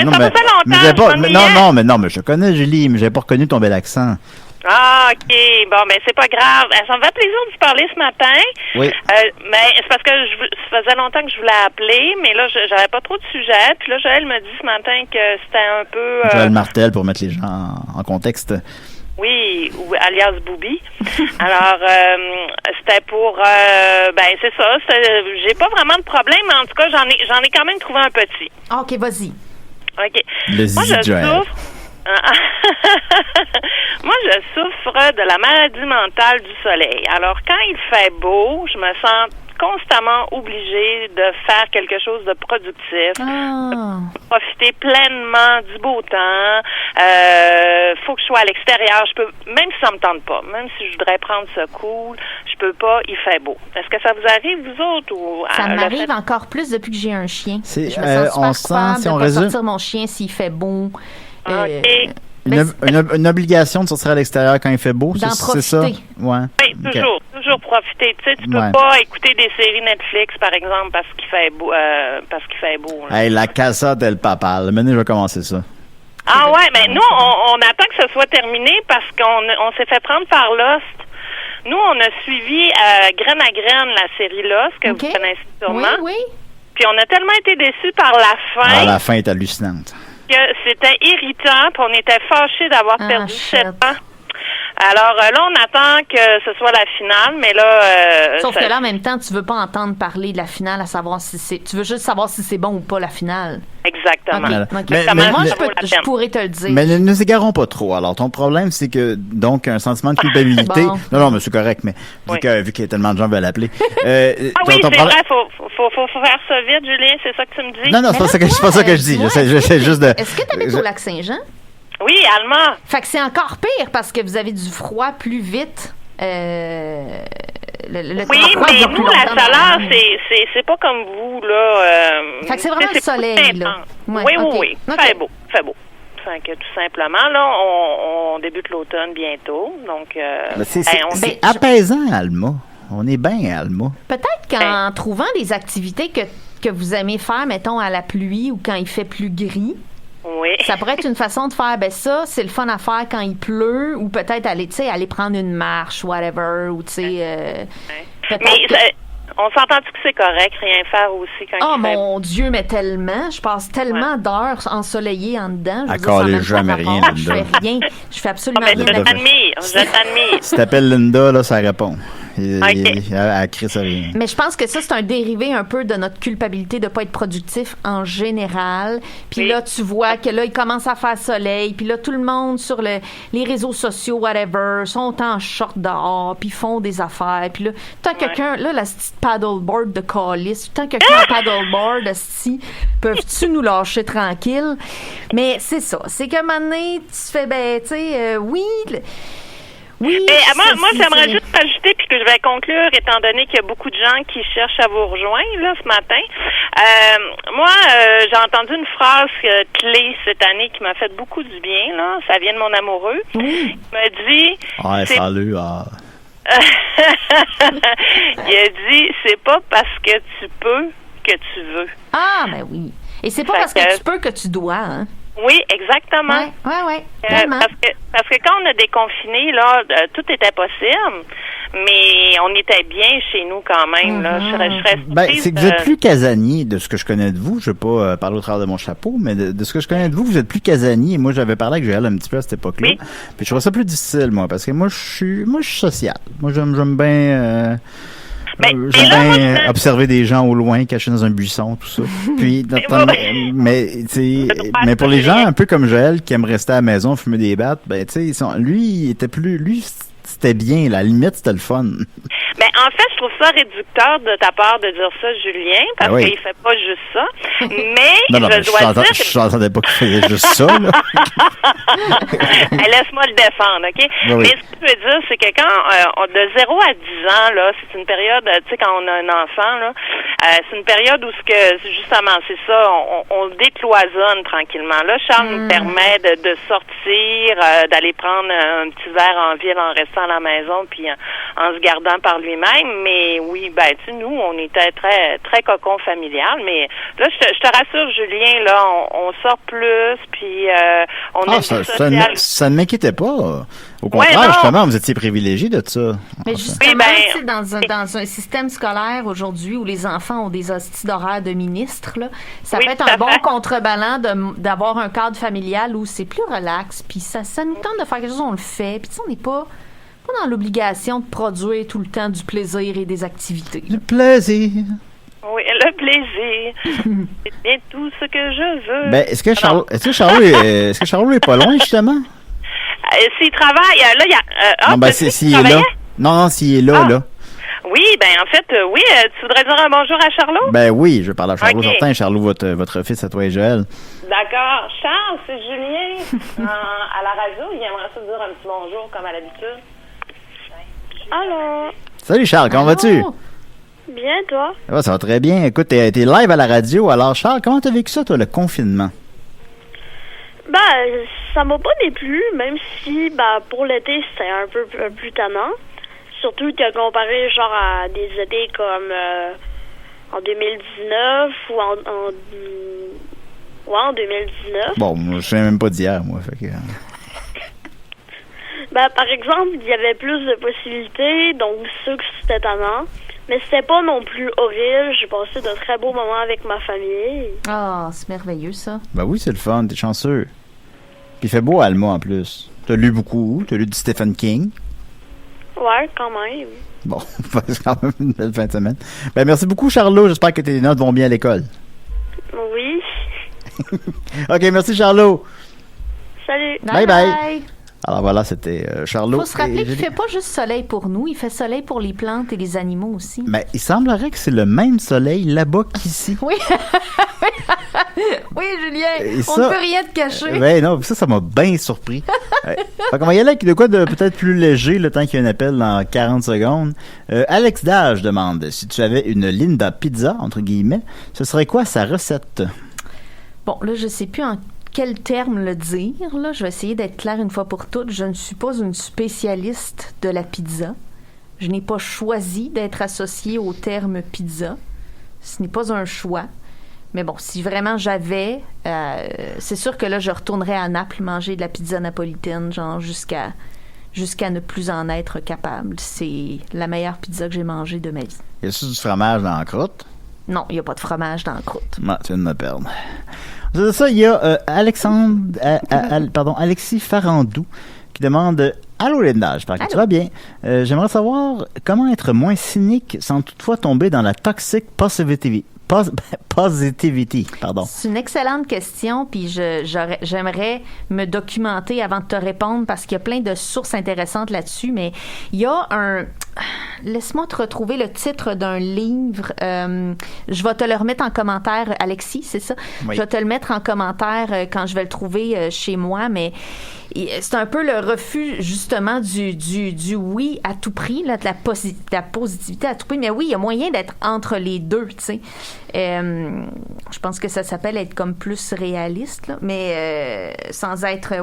non, ça fait longtemps. Mais je connais Julie, mais j'ai pas reconnu ton bel accent. OK. Bon, mais c'est pas grave. Ça me fait plaisir de vous parler ce matin. Oui. Mais c'est parce que ça faisait longtemps que je voulais appeler, mais là, j'avais pas trop de sujets. Puis là, Joël me dit ce matin que c'était un peu... Joël Martel, pour mettre les gens en contexte. Oui, ou alias Boubi. Alors, c'était pour... c'est ça. J'ai pas vraiment de problème, mais en tout cas, j'en ai quand même trouvé un petit. OK, vas-y. OK. Le zizi de Joël. Moi, je souffre de la maladie mentale du soleil. Alors, quand il fait beau, je me sens constamment obligée de faire quelque chose de productif, de profiter pleinement du beau temps. Faut que je sois à l'extérieur. Je peux, même si ça me tente pas, même si je voudrais prendre ce cool, je peux pas. Il fait beau. Est-ce que ça vous arrive, vous autres, ou ça m'arrive encore plus depuis que j'ai un chien. Je me sens coupable de pas sortir mon chien s'il fait beau. OK. Une obligation de sortir à l'extérieur quand il fait beau, c'est ça? Ouais. Oui, toujours profiter. Tu sais, tu peux pas écouter des séries Netflix, par exemple, parce qu'il fait beau. Hey, la Casa del Papal. Maintenant, je vais commencer ça. Mais nous, on attend que ce soit terminé parce qu'on s'est fait prendre par Lost. Nous, on a suivi graine à graine la série Lost, que vous connaissez sûrement. Oui. Puis on a tellement été déçus par la fin. Ah, la fin est hallucinante. Que c'était irritant, puis on était fâchés d'avoir perdu 7 ans. Alors là, on attend que ce soit la finale, mais là... Sauf que là, en même temps, tu veux pas entendre parler de la finale, à savoir si c'est... Tu veux juste savoir si c'est bon ou pas, la finale. Exactement. Okay. Mais moi, je pourrais te le dire. Mais ne nous égarons pas trop. Alors, ton problème, c'est que, donc, un sentiment de culpabilité... Bon. Non, mais c'est correct, mais vu qu'il y a tellement de gens qui veulent l'appeler... oui, c'est vrai, faut faire ça vite, Julien, c'est ça que tu me dis? Non, c'est pas ça que je dis. J'essaie juste de... Est-ce que tu habites au Lac-Saint-Jean? Oui, Alma. Fait que c'est encore pire parce que vous avez du froid plus vite. Oui, mais nous, la chaleur, c'est pas comme vous, là. Fait que c'est vraiment le soleil, là. Ouais, oui. Fait beau. Fait que tout simplement, là, on débute l'automne bientôt. Donc, c'est apaisant, Alma. On est bien, Alma. Peut-être qu'en trouvant des activités que vous aimez faire, mettons, à la pluie ou quand il fait plus gris, oui. Ça pourrait être une façon de faire, ça, c'est le fun à faire quand il pleut, ou peut-être aller prendre une marche, whatever, ou tu sais... on s'entend-tu que c'est correct, rien faire aussi quand il fait... Oh mon Dieu, mais tellement! Je passe tellement d'heures ensoleillées en dedans. Je jamais rien, Linda. Je fais rien. Je fais absolument rien. Je t'admire. Si t'appelles Linda, là, ça répond. Elle crie ça rien. Mais je pense que ça, c'est un dérivé un peu de notre culpabilité de ne pas être productif en général. Puis là, tu vois que là, il commence à faire soleil. Puis là, tout le monde sur les réseaux sociaux, whatever, sont en short dehors, puis font des affaires. Puis là, tant quelqu'un, là, la petite paddleboard de calice, tant quelqu'un en paddleboard, peuvent-tu nous lâcher tranquille? Mais c'est ça. C'est qu'à un moment donné, tu fais, tu sais, oui... Oui. Moi, j'aimerais juste ajouter, puis que je vais conclure, étant donné qu'il y a beaucoup de gens qui cherchent à vous rejoindre là ce matin. J'ai entendu une phrase clé cette année qui m'a fait beaucoup du bien. Là, ça vient de mon amoureux. Il m'a dit. Salut. Il a dit, c'est pas parce que tu peux que tu veux. Ah, ben oui. Et c'est pas parce que tu peux que tu dois, hein. Oui, exactement. Oui. Parce que quand on a déconfiné, là, tout était possible, mais on était bien chez nous quand même. Là. Je serais c'est que vous êtes plus casanier, de ce que je connais de vous. Je ne vais pas parler au travers de mon chapeau, mais de ce que je connais de vous, vous êtes plus casanier. Moi, j'avais parlé avec Joël un petit peu à cette époque-là. Oui. Puis je trouvais ça plus difficile, moi, parce que moi, je suis social. Moi, j'aime bien... J'aime bien observer des gens au loin cachés dans un buisson, tout ça. Puis, mais pour les gens un peu comme Joël qui aiment rester à la maison, fumer des battes, lui, c'était bien, la limite, c'était le fun. Ben, en fait, je trouve ça réducteur de ta part de dire ça, Julien, parce qu'il fait pas juste ça. Mais je dois dire... Je n'entendais pas qu'il faisait juste ça, là. Laisse-moi le défendre, OK? Oui. Mais ce que je veux dire, c'est que quand de 0 à 10 ans, là, c'est une période, tu sais, quand on a un enfant, là, c'est une période où justement, c'est ça, on décloisonne tranquillement. Là, Charles nous permet de sortir, d'aller prendre un petit verre en ville en restant à la maison, puis en se gardant par lui-même. Mais oui, tu sais, nous, on était très, très cocon familial. Mais là, je te rassure, Julien, là, on sort plus, puis on est social. Ça ne m'inquiétait pas. Au contraire, justement, vous étiez privilégié de ça. Mais justement, dans un système scolaire aujourd'hui où les enfants ont des hosties d'horaire de ministre, là, ça peut être un bon contrebalan d'avoir un cadre familial où c'est plus relax, puis ça nous tente de faire quelque chose, on le fait, puis on n'est pas dans l'obligation de produire tout le temps du plaisir et des activités. Le plaisir. Oui, le plaisir. C'est bien tout ce que je veux. Est-ce que Charlot est pas loin, justement? S'il travaille, là, il y a... s'il est là. Non, s'il est là, là. Oui, en fait, oui. Tu voudrais dire un bonjour à Charlot? Oui, je parle à Charlot. Certain, Charlot, votre fils à toi et Joël. D'accord. Charles, c'est Julien. À la radio, il aimerait ça dire un petit bonjour, comme à l'habitude. Allô? Salut, Charles, comment vas-tu? Bien, toi? Ça va très bien. Écoute, t'es live à la radio. Alors, Charles, comment t'as vécu ça, toi, le confinement? Ça m'a pas déplu, même si, pour l'été, c'était un peu plus tannant. Surtout que comparé, genre, à des étés comme en 2019 ou en 2019. Bon, je sais même pas d'hier, moi, fait que... par exemple, il y avait plus de possibilités, donc sûr que c'était tannant. Mais c'était pas non plus horrible. J'ai passé de très beaux moments avec ma famille. Ah, c'est merveilleux, ça. Ben oui, c'est le fun, t'es chanceux. Puis il fait beau à Alma, en plus. T'as lu beaucoup, t'as lu du Stephen King. Ouais, quand même. Bon, c'est quand même une belle fin de semaine. Ben merci beaucoup, Charlot. J'espère que tes notes vont bien à l'école. Oui. OK, merci, Charlot. Salut. Bye bye. Alors voilà, c'était Charlot. Il faut se rappeler qu'il ne fait pas juste soleil pour nous, il fait soleil pour les plantes et les animaux aussi. Mais il semblerait que c'est le même soleil là-bas qu'ici. Oui. Oui, Julien, on ne peut rien te cacher. Ben non, ça m'a bien surpris. Fait qu'on va y aller avec de quoi de peut-être plus léger le temps qu'il y a un appel dans 40 secondes. Alex Dage demande si tu avais une Linda Pizza, entre guillemets, ce serait quoi sa recette? Bon, là, je sais plus en quel terme le dire. Là. Je vais essayer d'être claire une fois pour toutes. Je ne suis pas une spécialiste de la pizza. Je n'ai pas choisi d'être associée au terme pizza. Ce n'est pas un choix. Mais bon, si vraiment j'avais, c'est sûr que là, je retournerais à Naples manger de la pizza napolitaine, genre jusqu'à ne plus en être capable. C'est la meilleure pizza que j'ai mangée de ma vie. Y a-t-il du fromage dans la croûte? Non, il n'y a pas de fromage dans la croûte. Non, tu viens de me perdre. C'est ça, il y a Alexis Farandou qui demande « Allô Linda, j'espère que tu vas bien. J'aimerais savoir comment être moins cynique sans toutefois tomber dans la toxic positivity. Pardon. C'est une excellente question, puis j'aimerais me documenter avant de te répondre parce qu'il y a plein de sources intéressantes là-dessus, mais il y a un... Laisse-moi te retrouver le titre d'un livre. Je vais te le remettre en commentaire, Alexis, c'est ça? Oui. Je vais te le mettre en commentaire quand je vais le trouver chez moi, mais c'est un peu le refus, justement, du oui à tout prix, là, de la positivité à tout prix. Mais oui, il y a moyen d'être entre les deux, tu sais. Je pense que ça s'appelle être comme plus réaliste, là, mais sans être...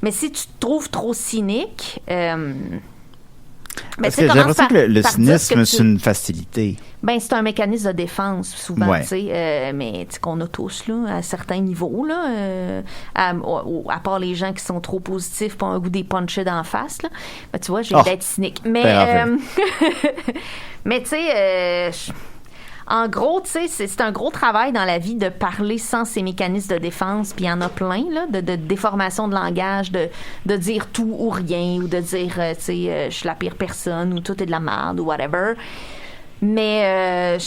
Mais si tu te trouves trop cynique... Parce que j'ai l'impression que le cynisme, c'est une facilité. Ben, c'est un mécanisme de défense, souvent, ouais. Tu sais, mais qu'on a tous, là, à certains niveaux, là, à part les gens qui sont trop positifs pour un goût des punchés d'en face, là. Ben, tu vois, j'ai d'être cynique. Mais, mais tu sais, en gros, tu sais, c'est un gros travail dans la vie de parler sans ces mécanismes de défense, puis il y en a plein, là, de déformation de langage, de dire tout ou rien, ou de dire, tu sais, je suis la pire personne, ou tout est de la merde, ou whatever. Mais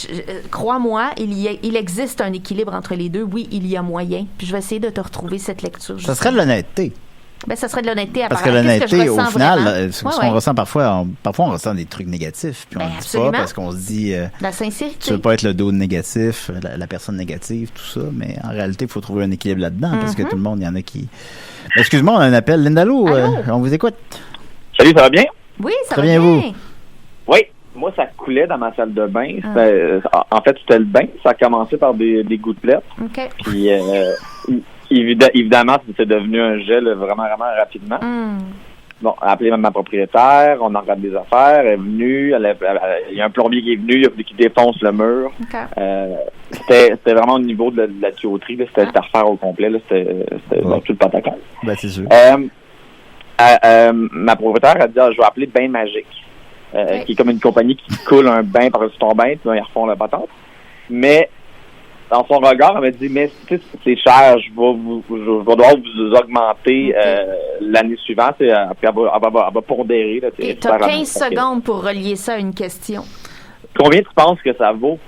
crois-moi, il existe un équilibre entre les deux. Oui, il y a moyen. Puis je vais essayer de te retrouver cette lecture. Ça serait de l'honnêteté. Ben, ça serait de l'honnêteté à Parce que l'honnêteté, au final, ce qu'on ressent parfois on ressent des trucs négatifs, puis on ne dit pas parce qu'on se dit la sincérité. Tu veux pas être le dos négatif, la personne négative, tout ça, mais en réalité, il faut trouver un équilibre là-dedans, parce que tout le monde, il y en a qui... Excuse-moi, on a un appel. Lindalo, on vous écoute. Salut, ça va bien? Oui, ça va bien. Vous? Oui, moi, ça coulait dans ma salle de bain. En fait, c'était le bain. Ça a commencé par des gouttelettes. OK. Puis... évidemment, c'est devenu un gel vraiment rapidement. Bon, elle a appelé ma propriétaire, on a regardé des affaires, elle est venue, il y a un plombier qui est venu, il a fallu qu'il défonce le mur. Okay. C'était vraiment au niveau de la tuyauterie, là, c'était à refaire au complet, là, c'était tout le patacan. Ben, c'est sûr. Ma propriétaire a dit je vais appeler Bain Magique, qui est comme une compagnie qui coule un bain par-dessus ton bain, puis ils refont la patente. Mais dans son regard, elle m'a dit, mais c'est cher, je vais devoir vous augmenter l'année suivante, puis elle va pondérer. Là, et tu as 15 secondes pour relier ça à une question. Combien tu penses que ça vaut?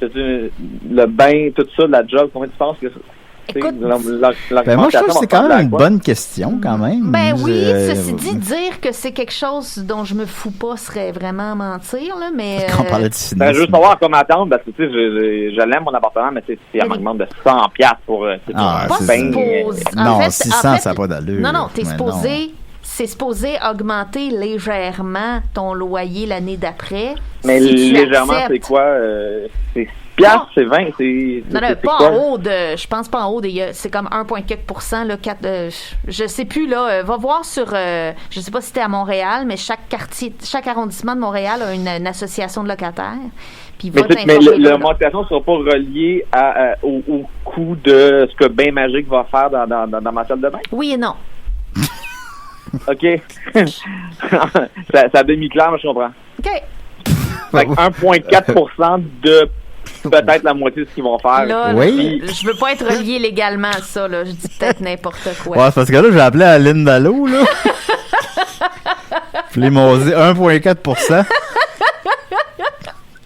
Le bain, tout ça, la job, combien tu penses que ça... Écoute, moi, je trouve que c'est quand même une bonne question, quand même. Ben oui, ceci dit, dire que c'est quelque chose dont je me fous pas serait vraiment mentir, là, mais... Quand on parlait de cynisme. Juste savoir comment attendre, parce que, tu sais, je l'aime, mon appartement, mais elle m'augmente de 100$ pour... Non, 600, ça n'a pas d'allure. Non, t'es supposé... C'est supposé augmenter légèrement ton loyer l'année d'après. Mais légèrement, c'est quoi? C'est piastres, c'est 20, non, pas quoi? En haut de... Je pense pas en haut. C'est comme 1,4%, là, je sais plus, là. Va voir sur... je sais pas si c'était à Montréal, mais chaque arrondissement de Montréal a une association de locataires. Puis mais l'augmentation ne sera pas reliée au coût de ce que Bain Magique va faire dans ma salle de bain? Oui et non. OK. ça demi-clair, mais je comprends. OK. Fait que 1,4% de peut-être la moitié de ce qu'ils vont faire. Là, oui. Je veux pas être relié légalement à ça, là. Je dis peut-être n'importe quoi. Ouais, c'est parce que là, j'ai appelé à Lindalo, là. Puis ils m'ont dit 1,4%.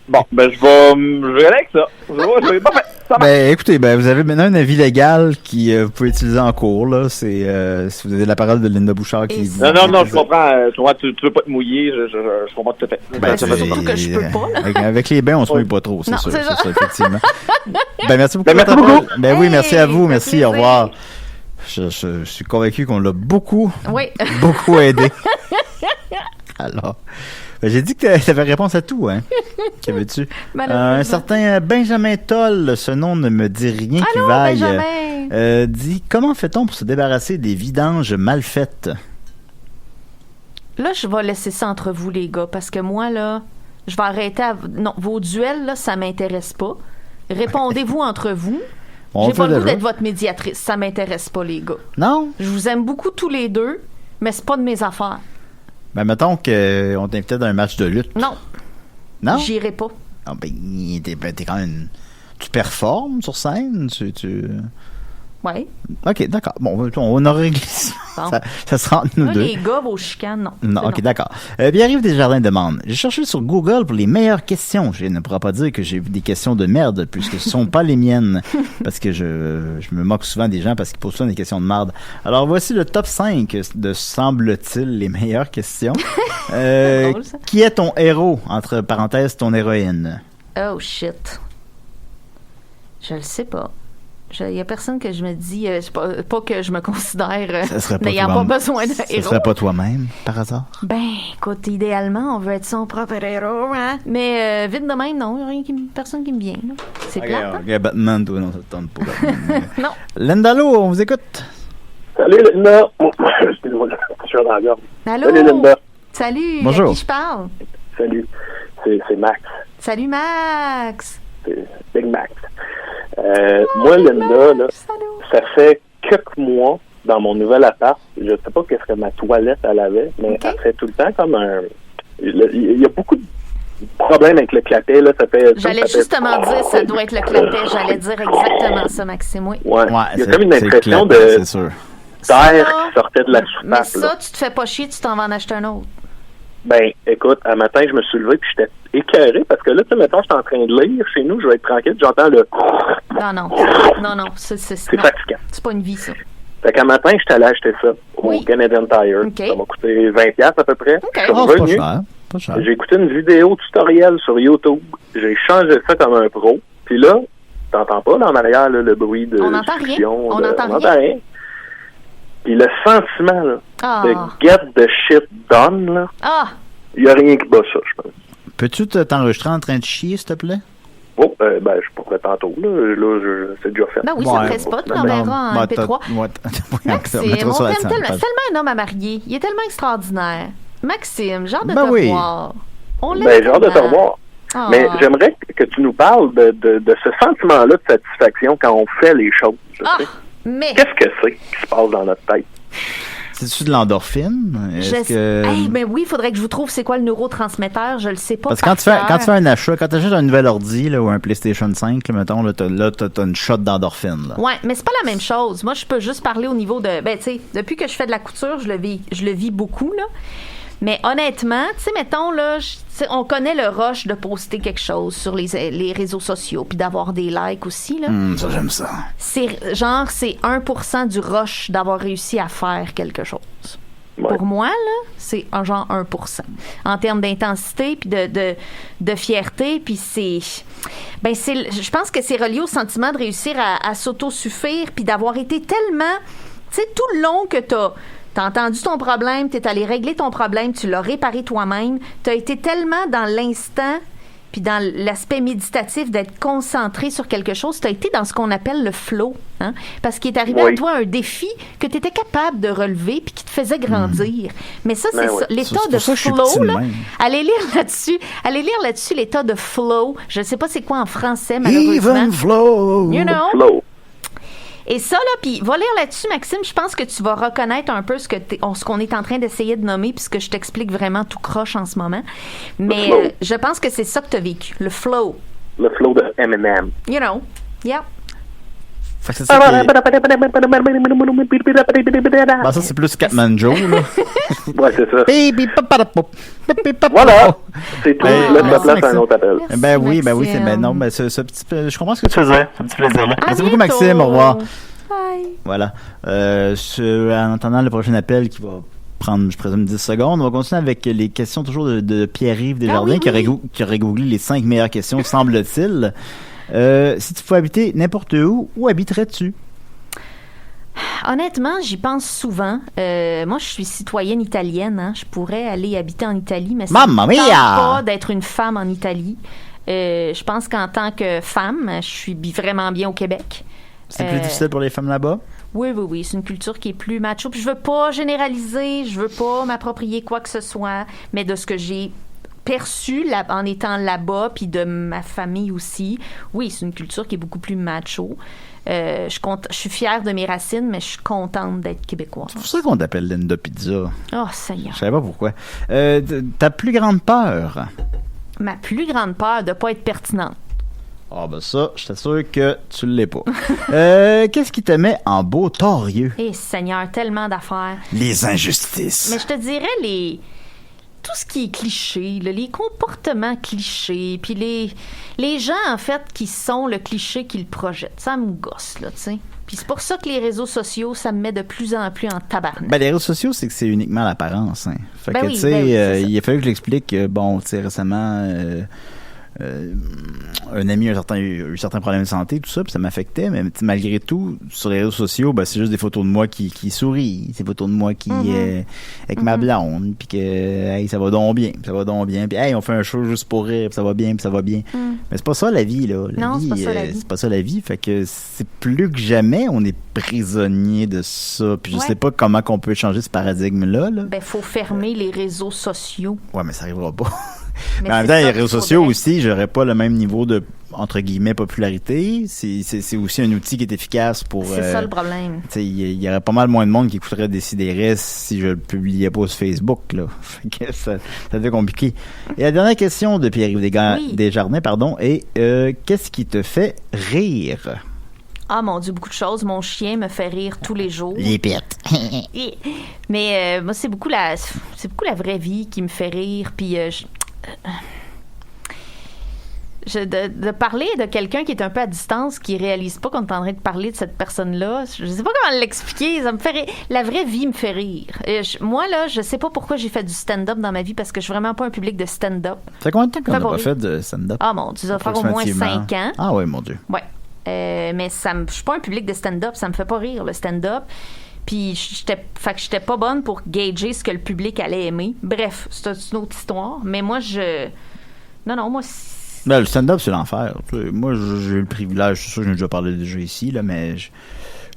Bon, ben, je vais aller avec ça. Je vais pas faire. Ben, écoutez, vous avez maintenant un avis légal qui vous pouvez utiliser en cours, là. C'est, si vous avez la parole de Linda Bouchard qui dit. Non, je comprends. Tu veux pas te mouiller, je comprends tout à fait. Ben, surtout que je peux pas, là. Avec les bains, on se mouille pas trop, c'est non, sûr. C'est ça, effectivement. Ben, merci beaucoup. Merci beaucoup. Ben oui, merci à vous. Merci, au revoir. Je suis convaincu qu'on l'a beaucoup aidé. Alors. J'ai dit que tu avais réponse à tout, hein? Qu'avais-tu? Un certain Benjamin Toll, ce nom ne me dit rien qui vaille. Dit, comment fait-on pour se débarrasser des vidanges mal faites? Là, je vais laisser ça entre vous, les gars, parce que moi, là, je vais arrêter Non, vos duels, là, ça m'intéresse pas. Répondez-vous entre vous. J'ai pas le goût d'être votre médiatrice. Ça m'intéresse pas, les gars. Non? Je vous aime beaucoup tous les deux, mais c'est pas de mes affaires. Ben, mettons qu'on t'invitait dans un match de lutte. Non. Non? J'irai pas. Ah, t'es quand même... Tu performes sur scène? Oui. OK, d'accord. Bon, on a réglé ça. Bon. Ça sera entre nous deux. Les gars, vos chicanes, non. Non, OK, d'accord. Pierre-Yves Desjardins demande, j'ai cherché sur Google pour les meilleures questions. Je ne pourrais pas dire que j'ai vu des questions de merde, puisque ce ne sont pas les miennes. Parce que je me moque souvent des gens parce qu'ils posent souvent des questions de merde. Alors, voici le top 5 de, semble-t-il, les meilleures questions. Drôle, ça. Qui est ton héros, entre parenthèses, ton héroïne? Oh, shit. Je le sais pas. Il y a personne que je me dis, pas que je me considère n'ayant pas besoin d'un héros. Ce serait pas toi-même, par hasard? Ben, écoute, idéalement, on veut être son propre héros, hein? Mais vite de même, non, personne qui me vient. Là. C'est plate. OK, Batman, toi, non, ça te tente pas. Non. Lindalo, on vous écoute. Salut, Linda. Excuse-moi, je suis dans la gorge. Allô? Salut, Linda. Salut, bonjour. À qui je parle? Salut, c'est Max. Salut, Max. C'est Big Max. Moi, Linda, là, ça fait quelques mois dans mon nouvel appart. Je sais pas qu'est-ce que ma toilette elle avait, mais elle fait tout le temps comme un. Il y a beaucoup de problèmes avec le clapet. Là, J'allais justement dire, ça doit être le clapet. J'allais dire exactement ça, Maxime. Oui. Ouais, il y a comme une impression d'air qui sortait de la soupape. Mais ça, tu te fais pas chier, tu t'en vas en acheter un autre. Ben, écoute, un matin, je me suis levé puis j'étais écœuré parce que là, tu sais, mettons, j'étais en train de lire chez nous, je vais être tranquille, j'entends le... Non, c'est fatigant. C'est pas une vie, ça. Fait qu'un matin, j'étais allé acheter ça au Canadian Tire. Okay. Ça m'a coûté 20$ à peu près. Okay. Je suis revenu. Pas cher. J'ai écouté une vidéo tutoriel sur YouTube. J'ai changé ça comme un pro. Puis là, t'entends pas, là, en arrière, là, le bruit de... On n'entend rien. On n'entend rien. Puis le sentiment, là, de get the shit done, là, il n'y a rien qui bat ça, je pense. Peux-tu t'enregistrer en train de chier, s'il te plaît? Oh, ben, je pourrais tantôt, là, c'est déjà fait. Ben oui, ça ne presse pas, tu l'enverras en MP3. Maxime, c'est tellement un homme à marier. Il est tellement extraordinaire. Maxime, genre de te revoir. Ben, genre de te revoir. Mais j'aimerais que tu nous parles de ce sentiment-là de satisfaction quand on fait les choses. Mais... Qu'est-ce que c'est qui se passe dans notre tête? C'est-tu de l'endorphine? Ben oui, il faudrait que je vous trouve c'est quoi le neurotransmetteur, je le sais pas. Parce que quand tu fais un achat, quand tu achètes un nouvel ordi là, ou un PlayStation 5, là, mettons, là, t'as une shot d'endorphine. Là. Ouais, mais c'est pas la même chose. Moi, je peux juste parler au niveau de... Ben, tu sais, depuis que je fais de la couture, je le vis beaucoup, là. Mais honnêtement, tu sais, mettons, là, on connaît le rush de poster quelque chose sur les réseaux sociaux, puis d'avoir des likes aussi, là. Ça, j'aime ça. C'est 1% du rush d'avoir réussi à faire quelque chose. Ouais. Pour moi, là, c'est un genre 1%. En termes d'intensité, puis de fierté, puis je pense que c'est relié au sentiment de réussir à s'autosuffire, puis d'avoir été tellement, tu sais, tout le long que t'as entendu ton problème, t'es allé régler ton problème, tu l'as réparé toi-même, t'as été tellement dans l'instant puis dans l'aspect méditatif d'être concentré sur quelque chose, t'as été dans ce qu'on appelle le flow, hein? Parce qu'il est arrivé à toi un défi que t'étais capable de relever puis qui te faisait grandir. Mais ça, c'est ça. L'état de flow, là, allez lire là-dessus l'état de flow. Je sais pas c'est quoi en français, malheureusement. Even flow! You know? Flow. Et ça, là, puis va lire là-dessus, Maxime, je pense que tu vas reconnaître un peu ce qu'on est en train d'essayer de nommer, puisque je t'explique vraiment tout croche en ce moment. Mais je pense que c'est ça que tu as vécu, le flow. Le flow de Eminem. You know, yeah. Fait que c'est ça ben, ça, c'est plus Catman Joe, là. Ouais, c'est ça. Voilà! C'est tout. Laisse la place à un autre appel. Ben oui, c'est, ben non, ben ce petit peu, je comprends ce que tu faisais. Un petit plaisir, là. Merci beaucoup, Maxime. Au revoir. Bye. Voilà. En attendant le prochain appel qui va prendre, je présume, 10 secondes, on va continuer avec les questions toujours de Pierre-Yves Desjardins, qui aurait googlé les 5 meilleures questions, semble-t-il. Si tu pouvais habiter n'importe où habiterais-tu? Honnêtement, j'y pense souvent. Moi, je suis citoyenne italienne. Hein. Je pourrais aller habiter en Italie, mais ça ne me tente pas d'être une femme en Italie. Je pense qu'en tant que femme, je suis vraiment bien au Québec. C'est plus difficile pour les femmes là-bas? Oui. C'est une culture qui est plus macho. Puis je veux pas généraliser, je veux pas m'approprier quoi que ce soit, mais de ce que j'ai perçu en étant là-bas, puis de ma famille aussi. Oui, c'est une culture qui est beaucoup plus macho. Je suis fière de mes racines, mais je suis contente d'être québécoise. C'est pour ça qu'on t'appelle Linda Pizza. Oh, Seigneur. Je savais pas pourquoi. Ta plus grande peur? Ma plus grande peur de pas être pertinente. Ah, ben ça, je t'assure que tu l'es pas. Qu'est-ce qui te met en beau torieux? Eh, Seigneur, tellement d'affaires. Les injustices. Mais je te dirais tout ce qui est cliché, là, les comportements clichés, puis les gens, en fait, qui sont le cliché qu'ils projettent. Ça me gosse, là, tu sais. Puis c'est pour ça que les réseaux sociaux, ça me met de plus en plus en tabarnak. Ben, les réseaux sociaux, c'est que c'est uniquement l'apparence, hein. Fait que, tu sais, il a fallu que je l'explique, tu sais, récemment... un ami a eu certains problèmes de santé, tout ça, puis ça m'affectait, mais malgré tout, sur les réseaux sociaux, ben, c'est juste des photos de moi qui sourit, des photos de moi qui avec ma blonde, puis que hey, ça va donc bien, puis hey, on fait un show juste pour rire, puis ça va bien. Mais c'est pas ça la vie, là. C'est pas ça la vie, fait que c'est plus que jamais on est prisonnier de ça, puis je sais pas comment qu'on peut changer ce paradigme-là. Là. Ben, faut fermer les réseaux sociaux. Ouais, mais ça arrivera pas. Mais en même temps, les réseaux sociaux aussi, j'aurais pas le même niveau de, entre guillemets, popularité. C'est aussi un outil qui est efficace pour... C'est ça le problème. Il y aurait pas mal moins de monde qui écouterait Décideret si je le publiais pas sur Facebook, là. Ça devient compliqué. Et la dernière question de Pierre-Yves Desjardins, est qu'est-ce qui te fait rire? Ah, mon Dieu, beaucoup de choses. Mon chien me fait rire tous les jours. Les pets. Mais moi, c'est beaucoup la vraie vie qui me fait rire. Puis de parler de quelqu'un qui est un peu à distance, qui réalise pas qu'on est en train de parler de cette personne-là, je sais pas comment l'expliquer, ça me fait rire. La vraie vie me fait rire. Moi, là, je sais pas pourquoi j'ai fait du stand-up dans ma vie, parce que je suis vraiment pas un public de stand-up. Ça fait combien de temps qu'on n'a pas fait de stand-up? Ah, mon Dieu, ça va faire au moins 5 ans. Ah oui, mon Dieu. Ouais. Mais je suis pas un public de stand-up, ça me fait pas rire, le stand-up. Puis j'étais pas bonne pour gager ce que le public allait aimer. Bref, c'est une autre histoire. Mais moi, moi... Ben, le stand-up, c'est l'enfer. Moi, j'ai eu le privilège, c'est sûr que j'ai déjà parlé déjà ici, là, mais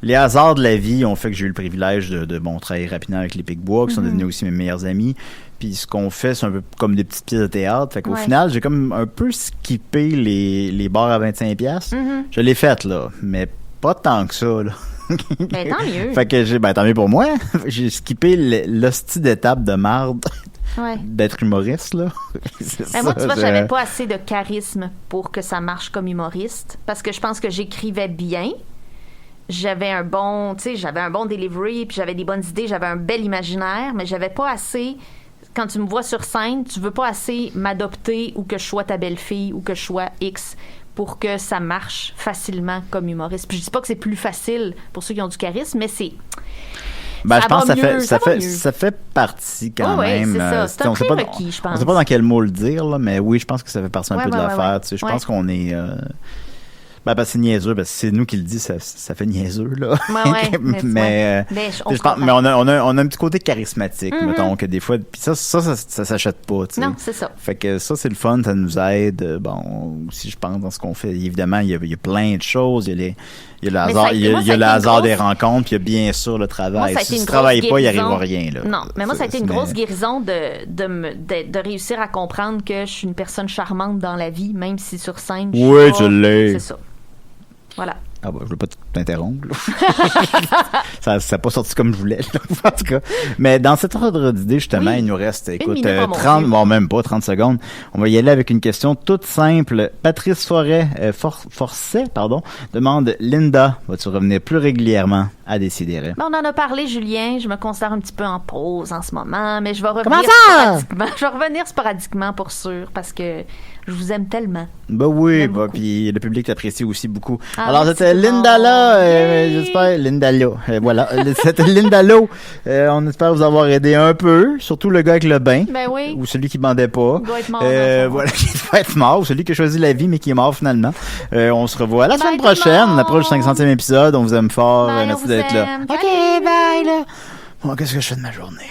les hasards de la vie ont fait que j'ai eu le privilège de travailler rapidement avec les Pic-Bois, qui sont devenus aussi mes meilleurs amis. Puis ce qu'on fait, c'est un peu comme des petites pièces de théâtre. Fait qu'au final, j'ai comme un peu skippé les bars à 25$. Je l'ai fait, là, mais pas tant que ça, là. Ben, tant mieux. Fait que tant mieux pour moi. J'ai skippé l'hostie d'étape de marde d'être humoriste, là. Moi, tu vois, j'avais pas assez de charisme pour que ça marche comme humoriste, parce que je pense que j'écrivais bien. J'avais un bon delivery, puis j'avais des bonnes idées, j'avais un bel imaginaire, mais j'avais pas assez... Quand tu me vois sur scène, tu veux pas assez m'adopter ou que je sois ta belle-fille ou que je sois X pour que ça marche facilement comme humoriste. Puis je dis pas que c'est plus facile pour ceux qui ont du charisme, mais c'est... Ben, je pense que ça fait partie quand même. Oui, c'est ça. C'est un prérequis, je pense. On sait pas dans quel mot le dire, là, mais oui, je pense que ça fait partie un peu de l'affaire. Tu sais, je pense qu'on est... Ben, parce que c'est niaiseux, parce que c'est nous qui le dit, ça fait niaiseux, là. Mais on a un petit côté charismatique, mettons, que des fois, puis ça s'achète pas, tu sais. Non, c'est ça. Fait que ça, c'est le fun, ça nous aide. Bon, si je pense dans ce qu'on fait, évidemment, il y a plein de choses, il y a le hasard des rencontres, puis il y a bien sûr le travail. Si tu ne travailles pas, il n'y arrivera rien, là. Non, mais moi, ça a été une grosse guérison de réussir à comprendre que je suis une personne charmante dans la vie, même si sur scène, oui, tu l'es. C'est ça. Voilà. Ah bah, je veux pas t'interrompre. Ça n'a pas sorti comme je voulais, là, en tout cas. Mais dans cet ordre d'idée, justement, il nous reste, écoute, 30, bon, même pas 30 secondes. On va y aller avec une question toute simple. Patrice Forcet, demande, Linda, vas-tu revenir plus régulièrement à Décideret? On en a parlé, Julien. Je me considère un petit peu en pause en ce moment, mais je vais revenir sporadiquement. Je vais revenir sporadiquement pour sûr, parce que je vous aime tellement. Ben oui, puis le public t'apprécie aussi beaucoup. Alors, c'était Linda là, j'espère, Linda là. Voilà, c'était Linda Lo. On espère vous avoir aidé un peu, surtout le gars avec le bain. Ben oui. Ou celui qui bandait pas. Il doit être mort. Voilà, qui doit être mort, ou celui qui a choisi la vie mais qui est mort finalement. On se revoit la semaine prochaine. On approche du 500e épisode. On vous aime fort. Merci d'être là. OK, bye là. Bon, qu'est-ce que je fais de ma journée?